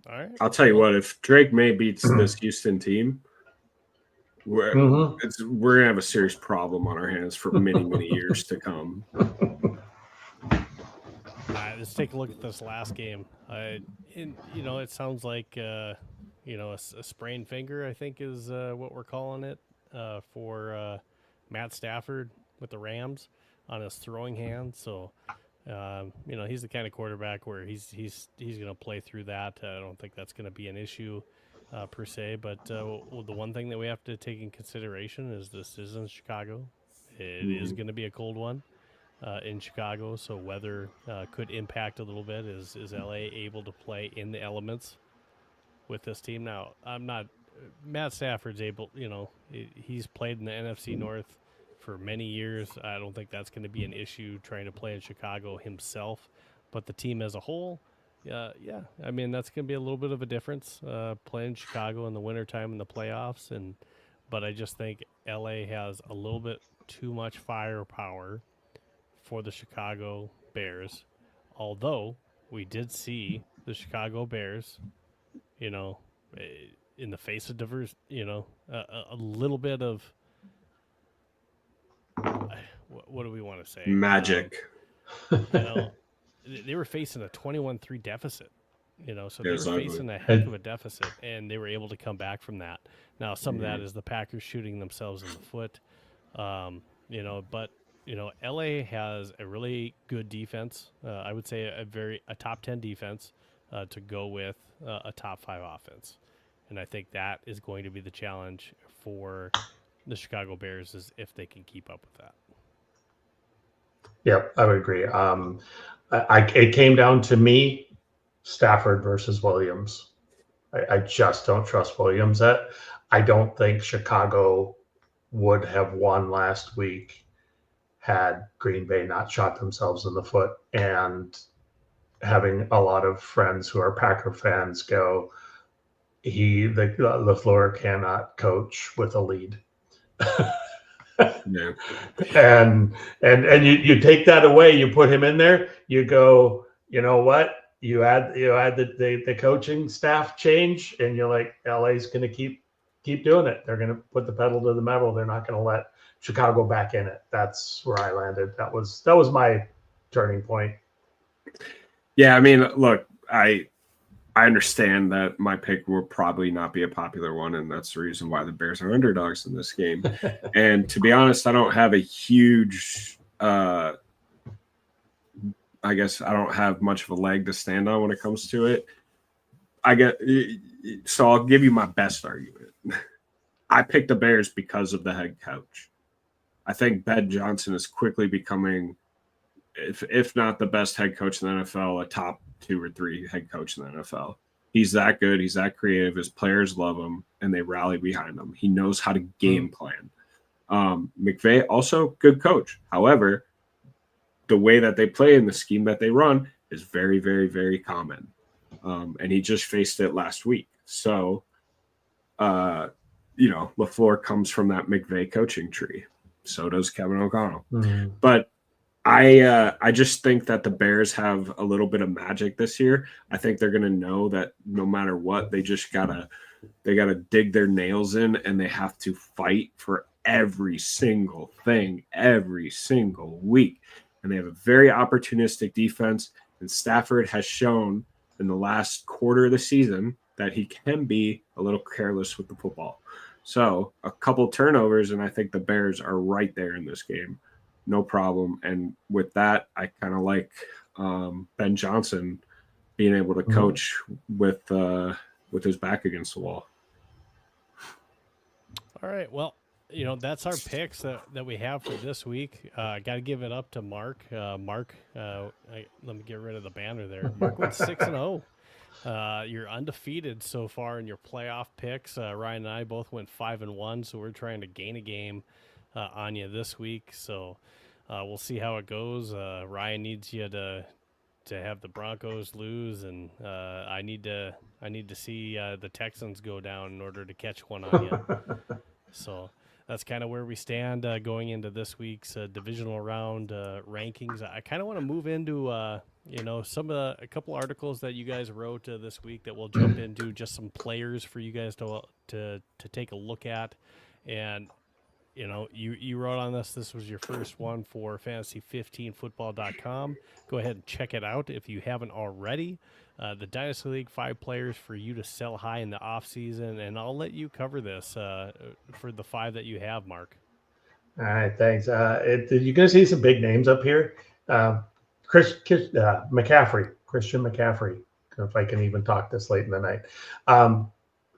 All right. I'll tell you what, if Drake May beats this Houston team, we're gonna have a serious problem on our hands for many years to come. All right, let's take a look at this last game. It sounds like a sprained finger, I think is what we're calling it for Matt Stafford with the Rams on his throwing hand. So, he's the kind of quarterback where he's going to play through that. I don't think that's going to be an issue per se. But the one thing that we have to take in consideration is this is in Chicago. It is going to be a cold one in Chicago, so weather could impact a little bit. Is LA able to play in the elements with this team? Now, Matt Stafford's able, he's played in the NFC North for many years. I don't think that's going to be an issue trying to play in Chicago himself, but the team as a whole, that's going to be a little bit of a difference playing Chicago in the wintertime in the playoffs. But I just think LA has a little bit too much firepower for the Chicago Bears, although we did see the Chicago Bears, in the face of diverse, a little bit of what do we want to say? Magic. They were facing a 21-3 deficit, so they were facing a heck of a deficit, and they were able to come back from that. Now, some of that is the Packers shooting themselves in the foot, but LA has a really good defense. I would say a top 10 defense to go with a top 5 offense. And I think that is going to be the challenge for the Chicago Bears, is if they can keep up with that. Yep, I would agree. It came down to me, Stafford versus Williams. I just don't trust Williams. I don't think Chicago would have won last week had Green Bay not shot themselves in the foot. And having a lot of friends who are Packer fans go, LaFleur cannot coach with a lead. No. And you take that away, you put him in there, you go, you know what? You add the coaching staff change, and you're like, LA's going to keep keep doing it. They're going to put the pedal to the metal. They're not going to let Chicago back in it. That's where I landed. That was my turning point. Yeah, I mean, look, I understand that my pick will probably not be a popular one, and that's the reason why the Bears are underdogs in this game. And to be honest, I don't have a huge I guess I don't have much of a leg to stand on when it comes to it. So I'll give you my best argument. I picked the Bears because of the head coach. I think Ben Johnson is quickly becoming, if not the best head coach in the NFL, a top 2 or 3 head coach in the NFL. He's that good. He's that creative. His players love him, and they rally behind him. He knows how to game plan. McVay, also good coach. However, the way that they play and the scheme that they run is very, very, very common. And he just faced it last week. So, LaFleur comes from that McVay coaching tree. So does Kevin O'Connell. Mm-hmm. But I just think that the Bears have a little bit of magic this year. I think they're going to know that no matter what, they just gotta dig their nails in, and they have to fight for every single thing every single week. And they have a very opportunistic defense. And Stafford has shown in the last quarter of the season that he can be a little careless with the football. So a couple turnovers, and I think the Bears are right there in this game. No problem. And with that, I kind of like Ben Johnson being able to coach with his back against the wall. All right. Well, that's our picks that we have for this week. I got to give it up to Mark. Mark, let me get rid of the banner there. Mark went 6-0. You're undefeated so far in your playoff picks. Ryan and I both went 5-1, so we're trying to gain a game on you this week. So we'll see how it goes. Ryan needs you to have the Broncos lose, and I need to see the Texans go down in order to catch one on you. So that's kind of where we stand going into this week's divisional round rankings. I kind of want to move into a couple articles that you guys wrote this week that we'll jump into, just some players for you guys to take a look at. And you wrote on this. This was your first one for fantasy15football.com. Go ahead and check it out if you haven't already. The Dynasty League, 5 players for you to sell high in the offseason, and I'll let you cover this for the 5 that you have, Mark. All right, thanks. You're going to see some big names up here. Christian McCaffrey, if I can even talk this late in the night.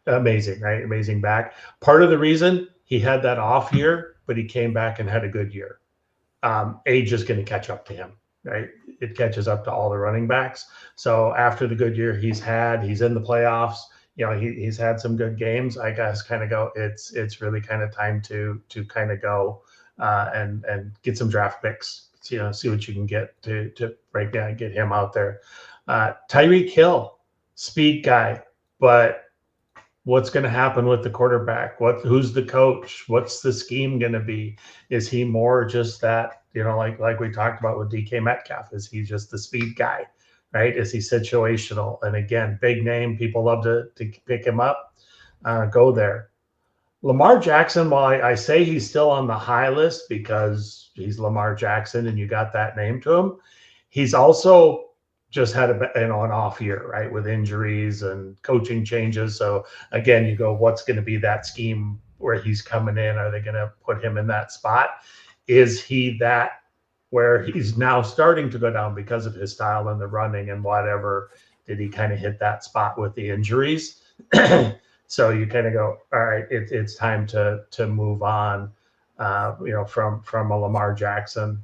Amazing, right? Amazing back. Part of the reason he had that off year, but he came back and had a good year. Age is going to catch up to him, right? It catches up to all the running backs. So after the good year he's in the playoffs. He's had some good games. I guess kind of go. It's really kind of time to kind of go and get some draft picks. See what you can get to break down and get him out there. Tyreek Hill, speed guy, but what's going to happen with the quarterback? Who's the coach? What's the scheme going to be? Is he more just that, like we talked about with DK Metcalf? Is he just the speed guy, right? Is he situational? And again, big name. People love to pick him up. Go there. Lamar Jackson, while I say he's still on the high list because he's Lamar Jackson and you got that name to him, he's also just had an off year, right, with injuries and coaching changes. So again, you go, what's going to be that scheme where he's coming in? Are they going to put him in that spot? Is he that where he's now starting to go down because of his style and the running and whatever? Did he kind of hit that spot with the injuries? So you kind of go, all right, it's time to move on, from a Lamar Jackson,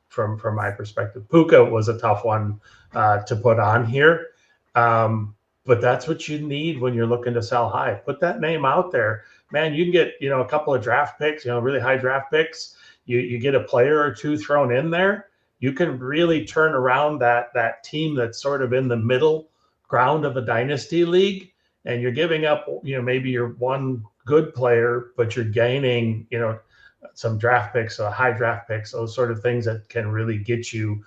from my perspective. Puka was a tough one to put on here. But that's what you need when you're looking to sell high. Put that name out there. Man, you can get, a couple of draft picks, really high draft picks. You get a player or two thrown in there. You can really turn around that team that's sort of in the middle ground of a dynasty league. And you're giving up, maybe you're one good player, but you're gaining, some draft picks, high draft picks, those sort of things that can really get you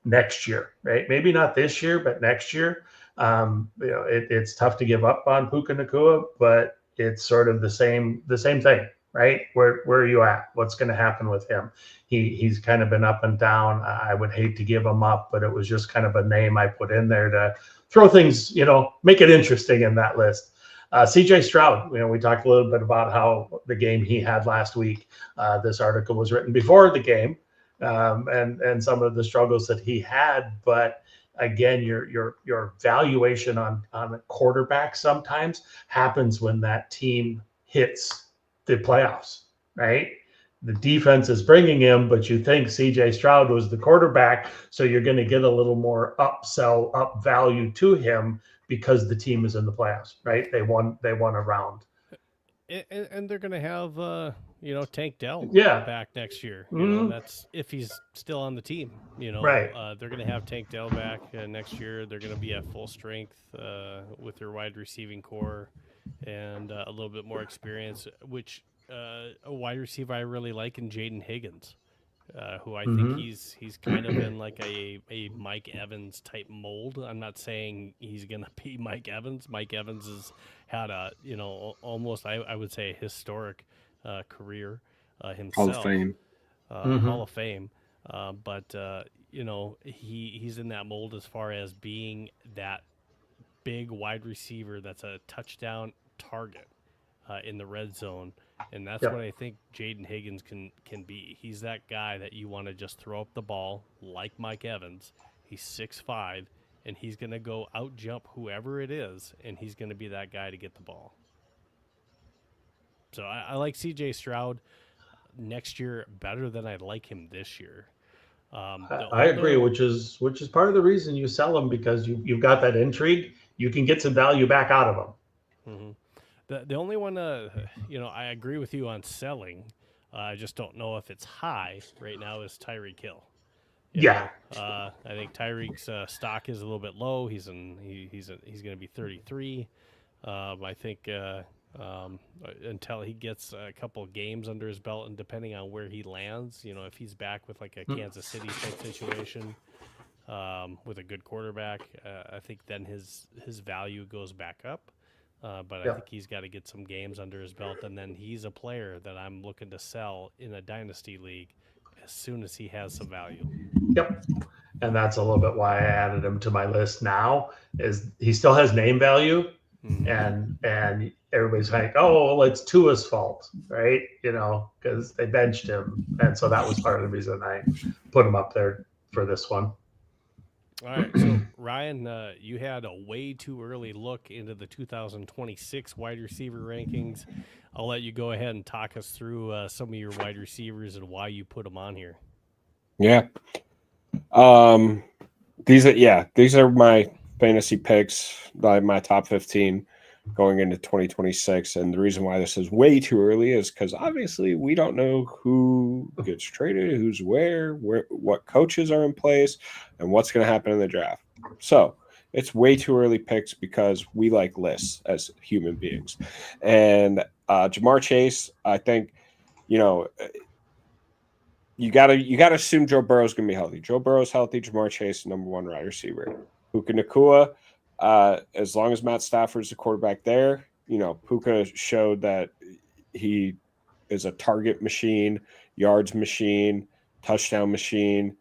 next year, right? Maybe not this year, but next year. It's tough to give up on Puka Nacua, but it's sort of the same thing, right? Where are you at? What's going to happen with him? He's kind of been up and down. I would hate to give him up, but it was just kind of a name I put in there to throw things, make it interesting in that list. CJ Stroud, we talked a little bit about how the game he had last week. This article was written before the game, and some of the struggles that he had. But again, your valuation on a quarterback sometimes happens when that team hits the playoffs, right? The defense is bringing him, but you think CJ Stroud was the quarterback, so you're going to get a little more up value to him because the team is in the playoffs, right? They won a round. And they're going to have, Tank Dell back next year. That's if he's still on the team. Right. They're going to have Tank Dell back next year. They're going to be at full strength with their wide receiving core and a little bit more experience, which a wide receiver I really like in Jaden Higgins, who I think he's kind of in like a Mike Evans type mold. I'm not saying he's going to be Mike Evans. Mike Evans has had a, almost, I would say, a historic career himself. Hall of Fame. Hall of Fame. But he's in that mold as far as being that big wide receiver that's a touchdown target in the red zone. And that's what I think Jaden Higgins can be. He's that guy that you want to just throw up the ball like Mike Evans. He's 6'5", and he's going to go out jump whoever it is, and he's going to be that guy to get the ball. So I like C.J. Stroud next year better than I like him this year. I agree, which is part of the reason you sell him, because you've got that intrigue. You can get some value back out of him. Mm-hmm. The only one, I agree with you on selling. I just don't know if it's high right now. Is Tyreek Hill? I think Tyreek's stock is a little bit low. He's going to be 33. I think until he gets a couple of games under his belt, and depending on where he lands, if he's back with like a Kansas City type situation with a good quarterback, I think then his value goes back up. But I think he's got to get some games under his belt, and then he's a player that I'm looking to sell in a dynasty league as soon as he has some value. Yep. And that's a little bit why I added him to my list now, is he still has name value, and everybody's like, oh, well, it's Tua's fault, right? Because they benched him. And so that was part of the reason I put him up there for this one. All right, so Ryan, you had a way too early look into the 2026 wide receiver rankings. I'll let you go ahead and talk us through some of your wide receivers and why you put them on here. Yeah. These are my fantasy picks, my top 15 going into 2026. And the reason why this is way too early is because obviously we don't know who gets traded, who's where, what coaches are in place, and what's going to happen in the draft. So it's way too early picks because we like lists as human beings. And Jamar Chase, I think, you gotta assume Joe Burrow's going to be healthy. Joe Burrow's healthy. Jamar Chase, number one wide receiver. Puka Nacua, as long as Matt Stafford's the quarterback there, Puka showed that he is a target machine, yards machine, touchdown machine.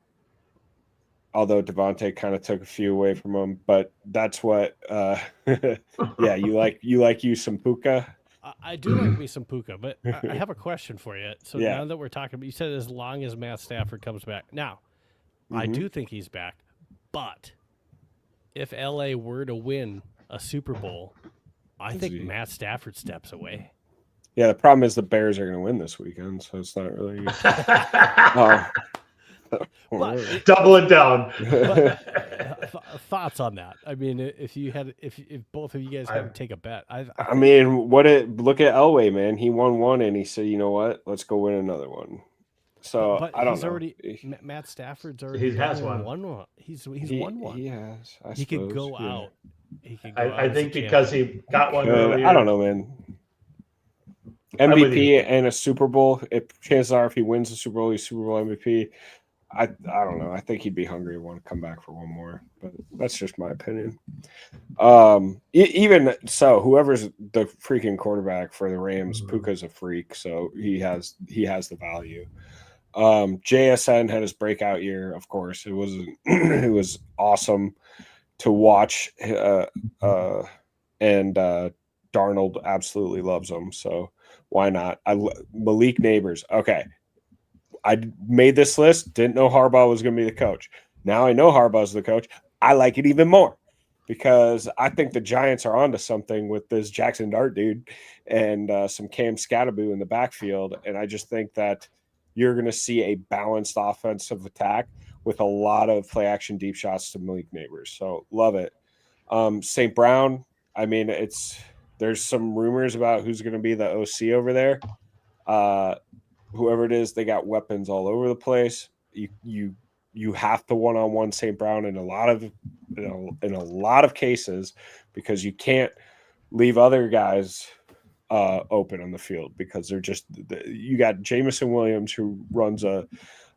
Although Devontae kind of took a few away from him, but that's what. You like some Puka. I do like me some Puka, but I have a question for you. So now that we're talking about, you said as long as Matt Stafford comes back. Now, I do think he's back, but if LA were to win a Super Bowl, I think Matt Stafford steps away. Yeah, the problem is the Bears are going to win this weekend, so it's not really. Double it down. Thoughts on that? I mean, if both of you guys had to take a bet, look at Elway, man. He won one, and he said, "You know what? Let's go win another one." So but I don't he's know. Already Matt Stafford's already won one. He's won one. He has. He could go out. He could go I think because he got one earlier. I don't know, man. MVP and a Super Bowl. Chances are, if he wins the Super Bowl, he's Super Bowl MVP. I don't know. I think he'd be hungry and want to come back for one more, but that's just my opinion. Even so, whoever's the freaking quarterback for the Rams, Puka's a freak, so he has the value. JSN had his breakout year, of course. It was it was awesome to watch, and Darnold absolutely loves him. So why not? Malik Neighbors. Okay, I made this list. Didn't know Harbaugh was going to be the coach. Now I know Harbaugh's the coach. I like it even more because I think the Giants are onto something with this Jackson Dart dude and some Cam Scatterboo in the backfield. And I just think that you're going to see a balanced offensive attack with a lot of play action deep shots to Malik Neighbors. So love it. St. Brown, I mean, there's some rumors about who's going to be the OC over there. Whoever it is, they got weapons all over the place. You have to one-on-one St. Brown in a lot of cases because you can't leave other guys open on the field because they're just you got Jamison Williams who runs a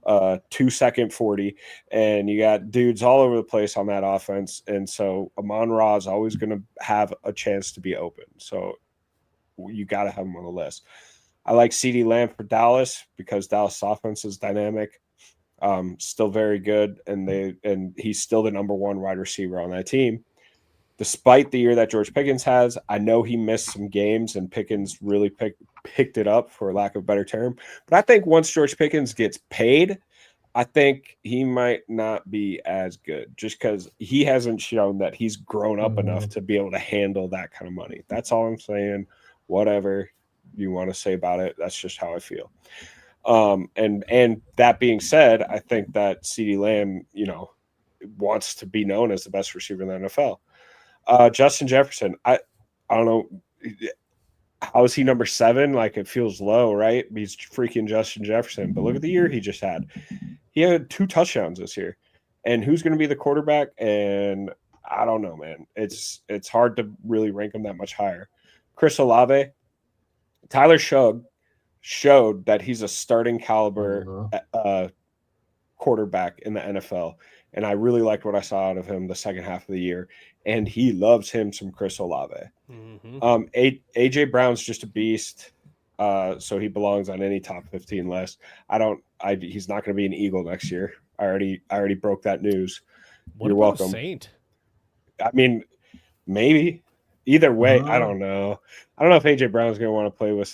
2-second 40, and you got dudes all over the place on that offense, and so Amon-Ra is always going to have a chance to be open. So you got to have him on the list. I like CeeDee Lamb for Dallas because Dallas offense is dynamic, still very good, and he's still the number one wide receiver on that team. Despite the year that George Pickens has, I know he missed some games, and Pickens really picked it up, for lack of a better term. But I think once George Pickens gets paid, I think he might not be as good just because he hasn't shown that he's grown up enough to be able to handle that kind of money. That's all I'm saying. Whatever you want to say about it, that's just how I feel. And that being said, I think that CeeDee Lamb, wants to be known as the best receiver in the NFL. Justin Jefferson, I don't know. How is he number 7? Like, it feels low, right? He's freaking Justin Jefferson. But look at the year he just had. He had 2 touchdowns this year. And who's going to be the quarterback? And I don't know, man. It's hard to really rank him that much higher. Chris Olave, Tyler showed that he's a starting caliber quarterback in the NFL. And I really liked what I saw out of him the second half of the year. And he loves him some Chris Olave. Mm-hmm. AJ Brown's just a beast. So he belongs on any top 15 list. He's not going to be an Eagle next year. I already broke that news. You're welcome. Saint? I mean, maybe. Either way, I don't know. I don't know if AJ Brown's going to want to play with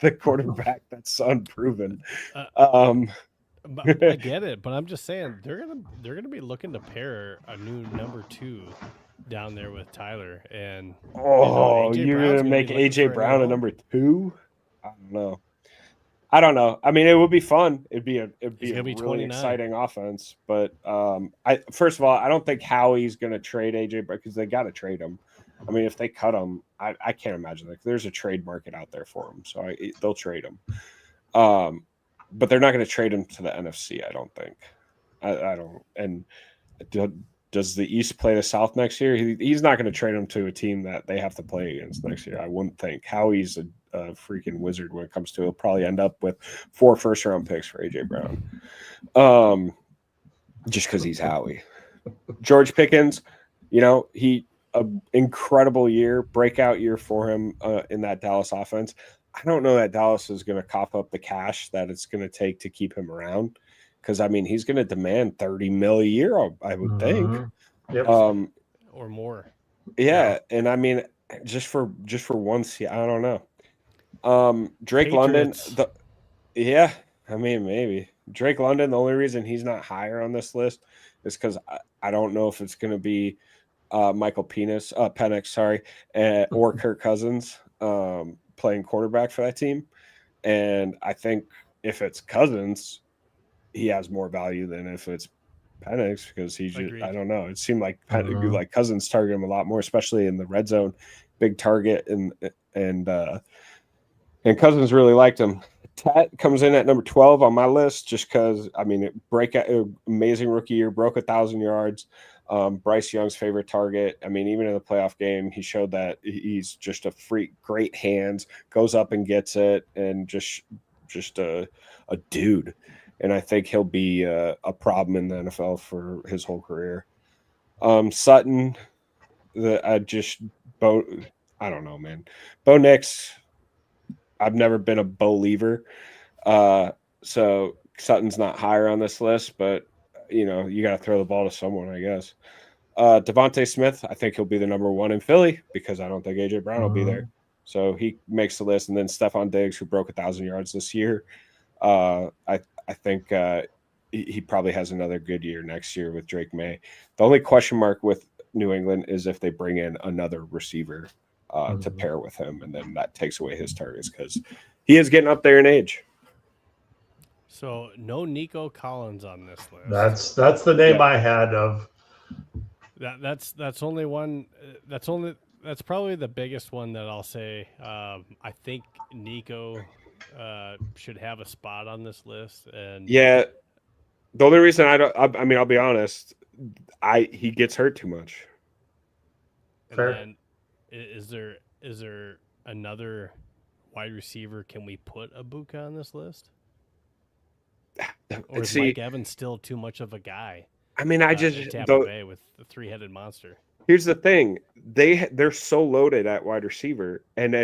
the quarterback that's unproven. I get it, but I'm just saying they're gonna be looking to pair a new number 2 down there with Tyler. And you're gonna make AJ Brown a number 2? I don't know. I mean, it would be fun. It'd be a really 29. Exciting offense. But first of all, I don't think Howie's gonna trade AJ because they got to trade him. I mean, if they cut him, I can't imagine that. There's a trade market out there for him, so they'll trade him. But they're not going to trade him to the NFC, I don't think. I don't. And does the East play the South next year? He's not going to trade him to a team that they have to play against next year, I wouldn't think. Howie's a freaking wizard when it comes to it. He'll probably end up with 4 first-round picks for A.J. Brown. Just because he's Howie. George Pickens, incredible year, breakout year for him in that Dallas offense. I don't know that Dallas is going to cough up the cash that it's going to take to keep him around because, I mean, he's going to demand $30 million a year, I would think. Yep. Or more. Yeah, and I mean, just for once, I don't know. Drake Patriots. London, I mean, maybe. Drake London, the only reason he's not higher on this list is because I don't know if it's going to be Michael Penix, or Kirk Cousins playing quarterback for that team. And I think if it's Cousins, he has more value than if it's Penix because he's just, I don't know. It seemed like like Cousins target him a lot more, especially in the red zone, big target, and Cousins really liked him. Tat comes in at number 12 on my list just because, I mean, amazing rookie year, broke 1,000 yards. Bryce Young's favorite target. I mean, even in the playoff game, he showed that he's just a freak, great hands, goes up and gets it, and just a dude. and I think he'll be a problem in the NFL for his whole career. Sutton, I don't know, man. Bo Nix, I've never been a believer. So Sutton's not higher on this list, but you got to throw the ball to someone, I guess. Devontae Smith, I think he'll be the number 1 in Philly because I don't think AJ Brown will be there. So he makes the list. And then Stephon Diggs, who broke 1,000 yards this year. I think he probably has another good year next year with Drake May. The only question mark with New England is if they bring in another receiver to pair with him, and then that takes away his targets because he is getting up there in age. So no Nico Collins on this list. That's the name I had of. That's only one. That's probably the biggest one that I'll say. I think Nico should have a spot on this list. And yeah, the only reason I mean, I'll be honest, he gets hurt too much. Fair. And then is there another wide receiver? Can we put Ibuka on this list? Or is Mike Evans still too much of a guy? I mean, Tampa Bay with the 3-headed monster. Here's the thing: they're so loaded at wide receiver, and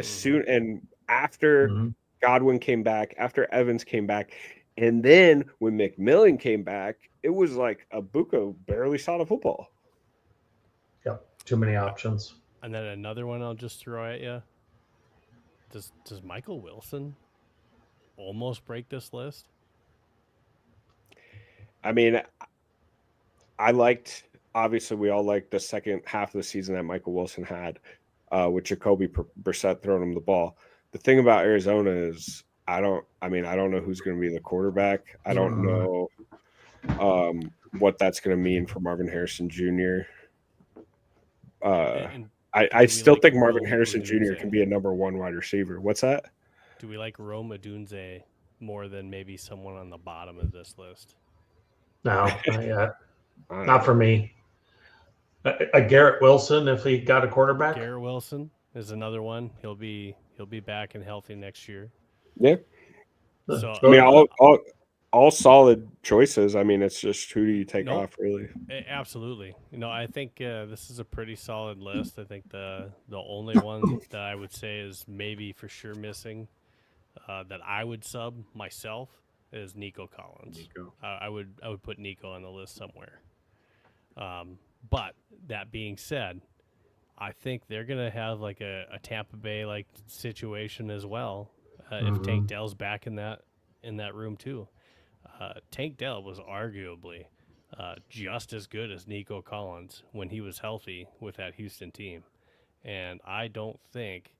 after Godwin came back, after Evans came back, and then when McMillan came back, it was like Ibuka barely saw the football. Yep, too many options. And then another one I'll just throw at you. Does Michael Wilson almost break this list? I mean, obviously we all liked the second half of the season that Michael Wilson had with Jacoby Brissett throwing him the ball. The thing about Arizona is I don't know who's going to be the quarterback. I don't know what that's going to mean for Marvin Harrison Jr. I still think Marvin Harrison Jr. can be a number 1 wide receiver. What's that? Do we like Rome Odunze more than maybe someone on the bottom of this list? No, not yet. Not for me. A Garrett Wilson, if he got a quarterback. Garrett Wilson is another one. He'll be back and healthy next year. Yeah. So I mean, all solid choices. I mean, it's just who do you take off, really? Absolutely. I think this is a pretty solid list. I think the only one that I would say is maybe for sure missing that I would sub myself is Nico Collins. I would put Nico on the list somewhere. But that being said, I think they're gonna have like a Tampa Bay like situation as well. If Tank Dell's back in that room too. Tank Dell was arguably just as good as Nico Collins when he was healthy with that Houston team, and I don't think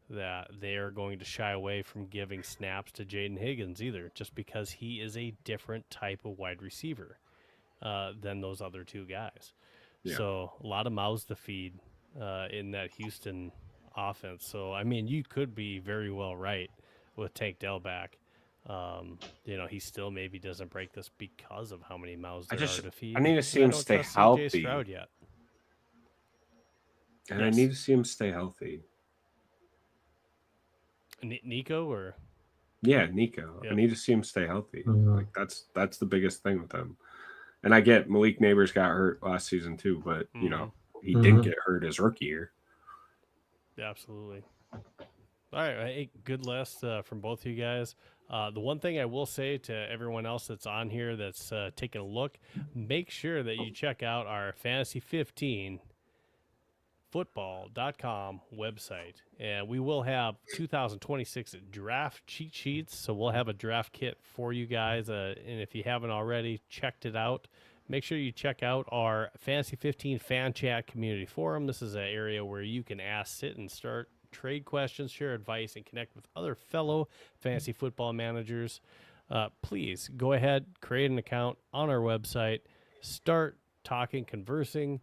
that they are going to shy away from giving snaps to Jaden Higgins either, just because he is a different type of wide receiver than those other two guys. Yeah. So a lot of mouths to feed in that Houston offense. So, I mean, you could be very well right with Tank Dell back. He still maybe doesn't break this because of how many mouths there are to feed. I need to see him stay healthy. CJ Stroud yet. And yes. I need to see him stay healthy. Nico or? Yeah, Nico. Yep. I need to see him stay healthy. Like that's the biggest thing with him. And I get Malik Neighbors got hurt last season too, but he didn't get hurt his rookie year. Absolutely. All right, good list from both of you guys. The one thing I will say to everyone else that's on here that's taking a look, make sure that you check out our Fantasy 15 football.com website, and we will have 2026 draft cheat sheets, so we'll have a draft kit for you guys, and if you haven't already checked it out, make sure you check out our Fantasy 15 fan chat community forum. This is an area where you can sit and start trade questions, share advice, and connect with other fellow fantasy football managers. Please go ahead, create an account on our website, start talking, conversing,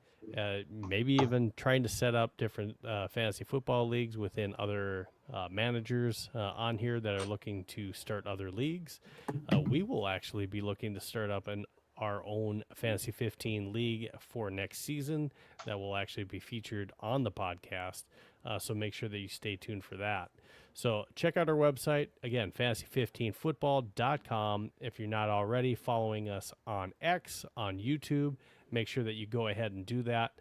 maybe even trying to set up different fantasy football leagues within other managers on here that are looking to start other leagues. We will actually be looking to start up our own Fantasy 15 league for next season that will actually be featured on the podcast. So make sure that you stay tuned for that. So check out our website. Again, fantasy15football.com. If you're not already following us on X, on YouTube, make sure that you go ahead and do that.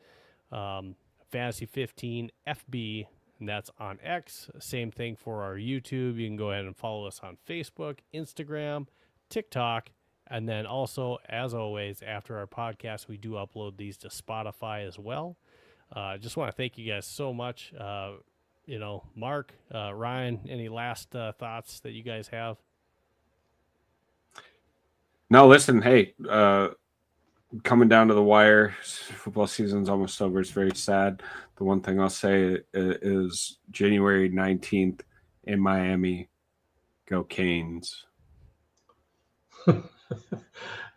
Fantasy 15 FB, and that's on X. Same thing for our YouTube. You can go ahead and follow us on Facebook, Instagram, TikTok, and then also, as always, after our podcast, we do upload these to Spotify as well. I just want to thank you guys so much. Mark, Ryan, any last thoughts that you guys have? No, listen, hey, coming down to the wire, football season's almost over. It's very sad. The one thing I'll say is January 19th in Miami, go Canes.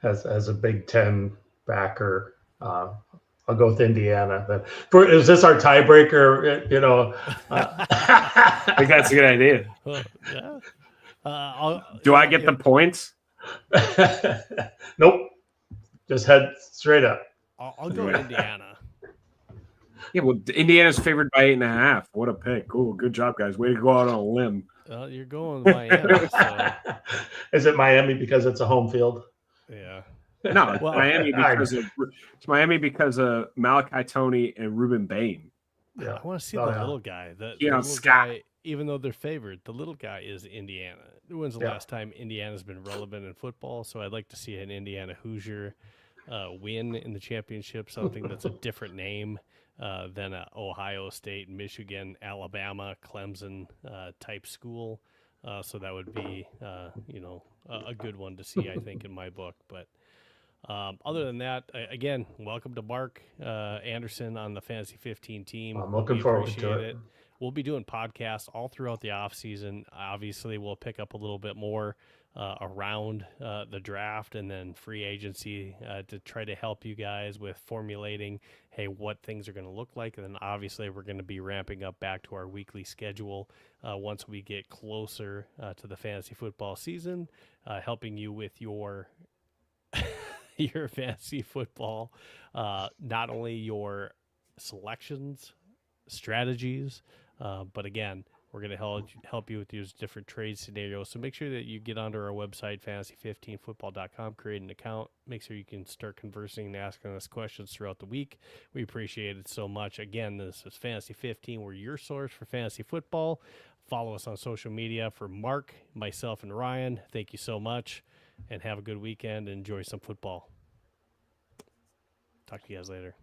As a Big Ten backer, I'll go with Indiana. Then, is this our tiebreaker? I think that's a good idea. Well, yeah. Do I get the points? Nope. Just head straight up. I'll go Indiana. Yeah, well, Indiana's favored by 8.5. What a pick! Oh, good job, guys. Way to go out on a limb. You're going Miami. So. Is it Miami because it's a home field? Yeah. No, it's Miami because of Malachi Toney and Ruben Bain. Yeah, I want to see the little guy. The little guy, even though they're favored, the little guy is Indiana. When's the last time Indiana's been relevant in football? So I'd like to see an Indiana Hoosier win in the championship, something that's a different name than a Ohio State, Michigan, Alabama, Clemson type school. So that would be, a good one to see, I think, in my book. But other than that, again, welcome to Mark Anderson on the Fantasy 15 team. I'm looking forward to it. We'll be doing podcasts all throughout the off season. Obviously, we'll pick up a little bit more around the draft and then free agency to try to help you guys with formulating, hey, what things are going to look like. And then obviously we're going to be ramping up back to our weekly schedule once we get closer to the fantasy football season, helping you with your your fantasy football, not only your selections, strategies, but again, we're going to help you with these different trade scenarios. So make sure that you get onto our website, fantasy15football.com, create an account. Make sure you can start conversing and asking us questions throughout the week. We appreciate it so much. Again, this is Fantasy 15. We're your source for fantasy football. Follow us on social media. For Mark, myself, and Ryan, thank you so much, and have a good weekend. Enjoy some football. Talk to you guys later.